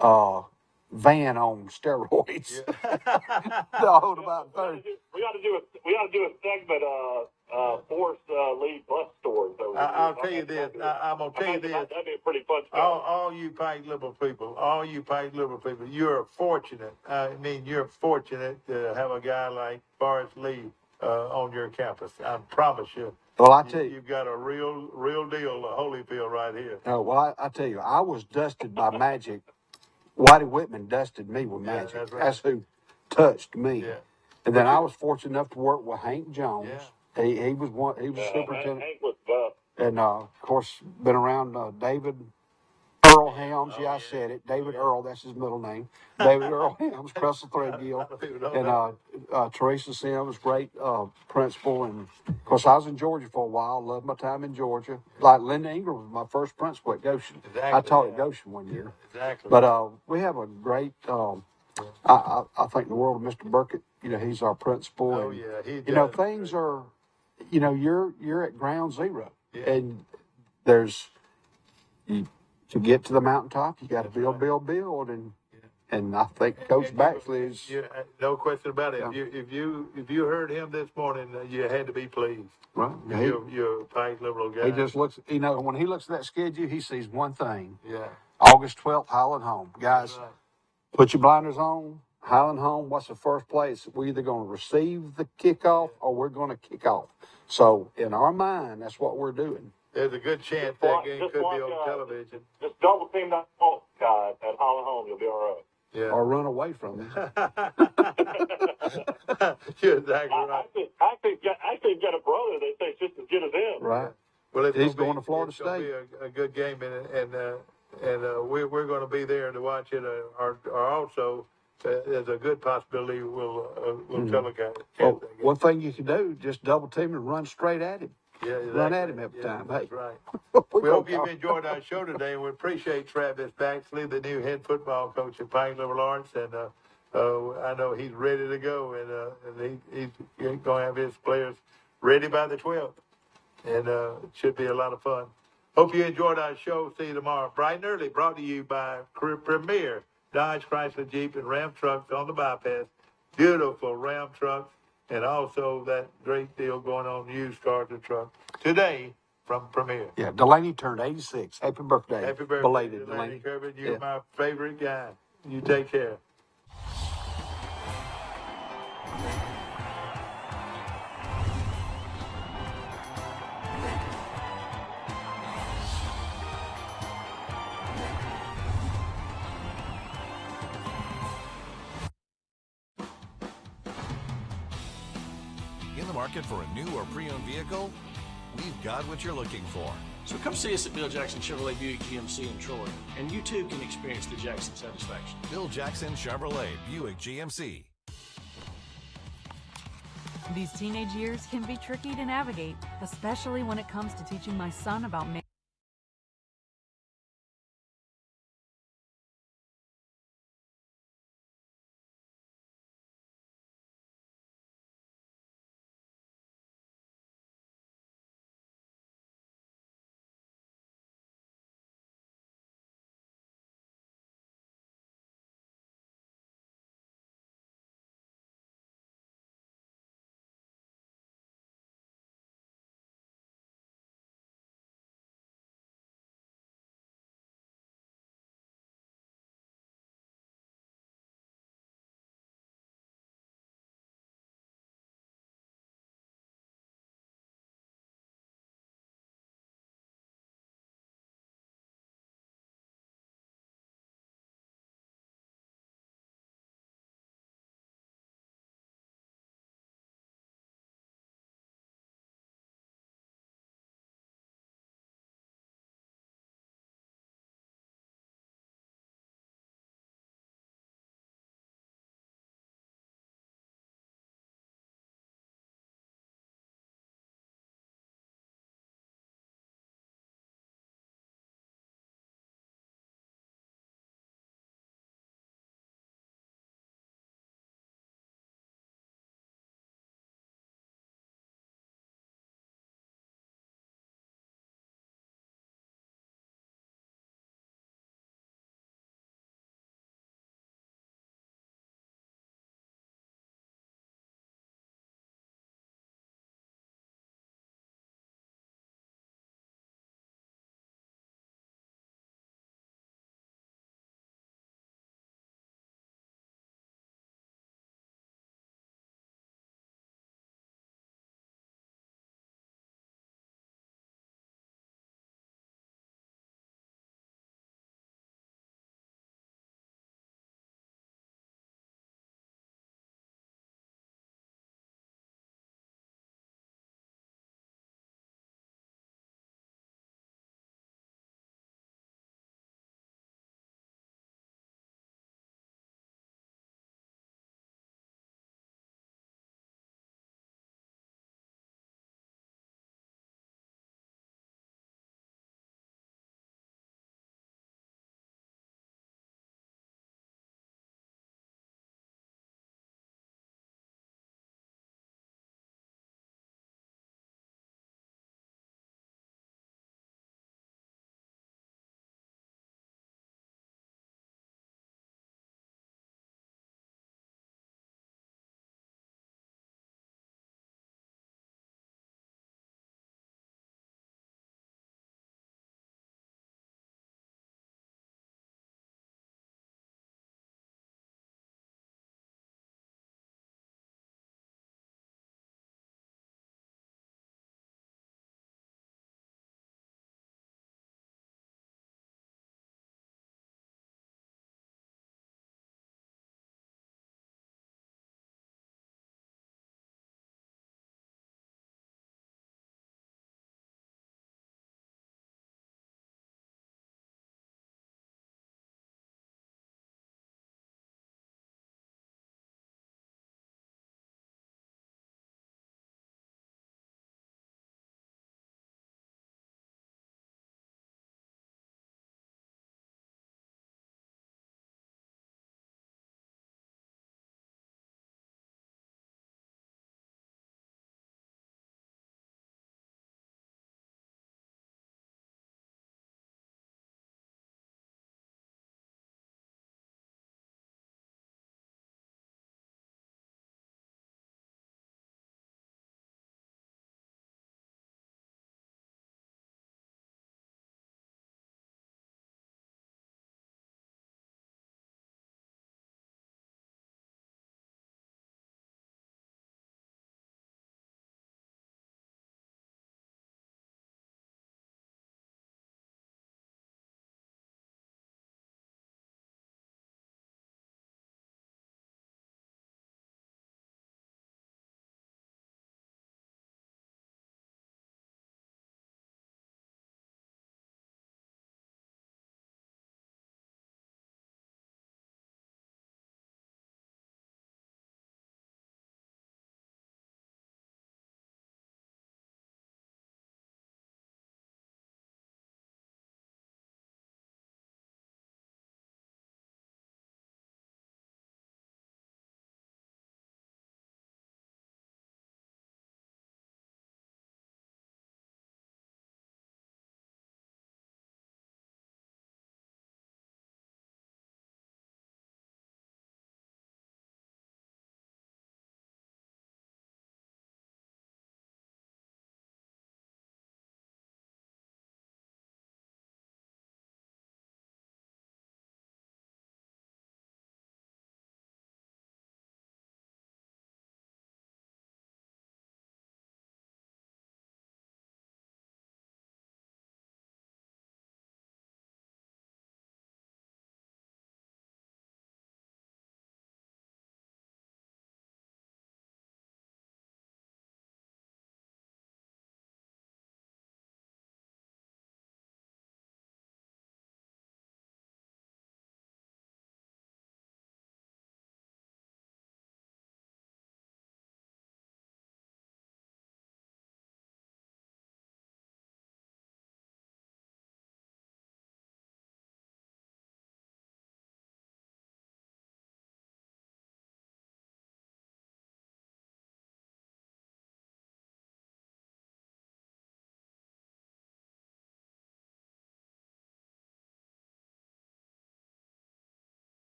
van on steroids. Yeah. They'll hold about 30. We got to do a segment. Force lead bus stores. I'll tell you this. I'm gonna tell you this. That'd be a pretty fun story. All you Pike Liberal people, you're fortunate. You're fortunate to have a guy like Forrest Lee on your campus. I promise you. Well, I tell you, you've got a real deal of Holyfield right here. Oh, well, I tell you, I was dusted by Magic. Whitey Whitman dusted me with Magic. That's right. That's who touched me. Yeah. And then I was fortunate enough to work with Hank Jones. Yeah. He was superintendent. Hank was tough. And of course, been around David Earl Helms. I said it. David Earl, that's his middle name. David Earl Helms, Crystal Threadgill, and Teresa Sims, great principal. And of course, I was in Georgia for a while. Loved my time in Georgia. Like Linda Ingram was my first principal at Goshen. Exactly, I taught at Goshen one year. Exactly. But we have a great. I think the world of Mr. Burkett. He's our principal. Oh, and, yeah, he does. Things are. you know, you're at ground zero, Yeah. and to get to the mountaintop, you got to build, build, and I think Coach Baxley is. No question about it. Yeah. If you heard him this morning, you had to be pleased. Right. You're a tight liberal guy. He just looks, you know, when he looks at that schedule, he sees one thing. Yeah. August 12th, Highland Home. Guys, Right. put your blinders on. Highland Home, what's the first place? We're either going to receive the kickoff or we're going to kick off. So in our mind, that's what we're doing. There's a good chance that game could be on television. Just double team that guy at Holland Home. You'll be all right. Yeah. Or run away from him. You're exactly right. Actually, got a brother that thinks just as good as him. Right. Well, He's going to Florida it's gonna State. be a good game, and we're going to be there to watch it. Or also, there's a good possibility we'll telecast. Well, one thing you can do, just double team and run straight at him. Yeah, exactly. Run at him every time. That's Hey. right. We hope you've enjoyed our show today, and we appreciate Travis Baxley, the new head football coach at Pine Liberal Arts, and I know he's ready to go, and he's going to have his players ready by the 12th, and it should be a lot of fun. Hope you enjoyed our show. See you tomorrow, bright and early. Brought to you by Premier Dodge, Chrysler, Jeep, and Ram trucks on the bypass. Beautiful Ram trucks. And also that great deal going on used cars and trucks today from Premier. Yeah, Delaney turned 86. Happy birthday. Happy birthday, Belated, Delaney Delaney. Kirby. You're Yeah. my favorite guy. You take care. In the market for a new or pre-owned vehicle? We've got what you're looking for. So come see us at Bill Jackson Chevrolet Buick GMC in Troy, and you too can experience the Jackson satisfaction. Bill Jackson Chevrolet Buick GMC. These teenage years can be tricky to navigate, especially when it comes to teaching my son about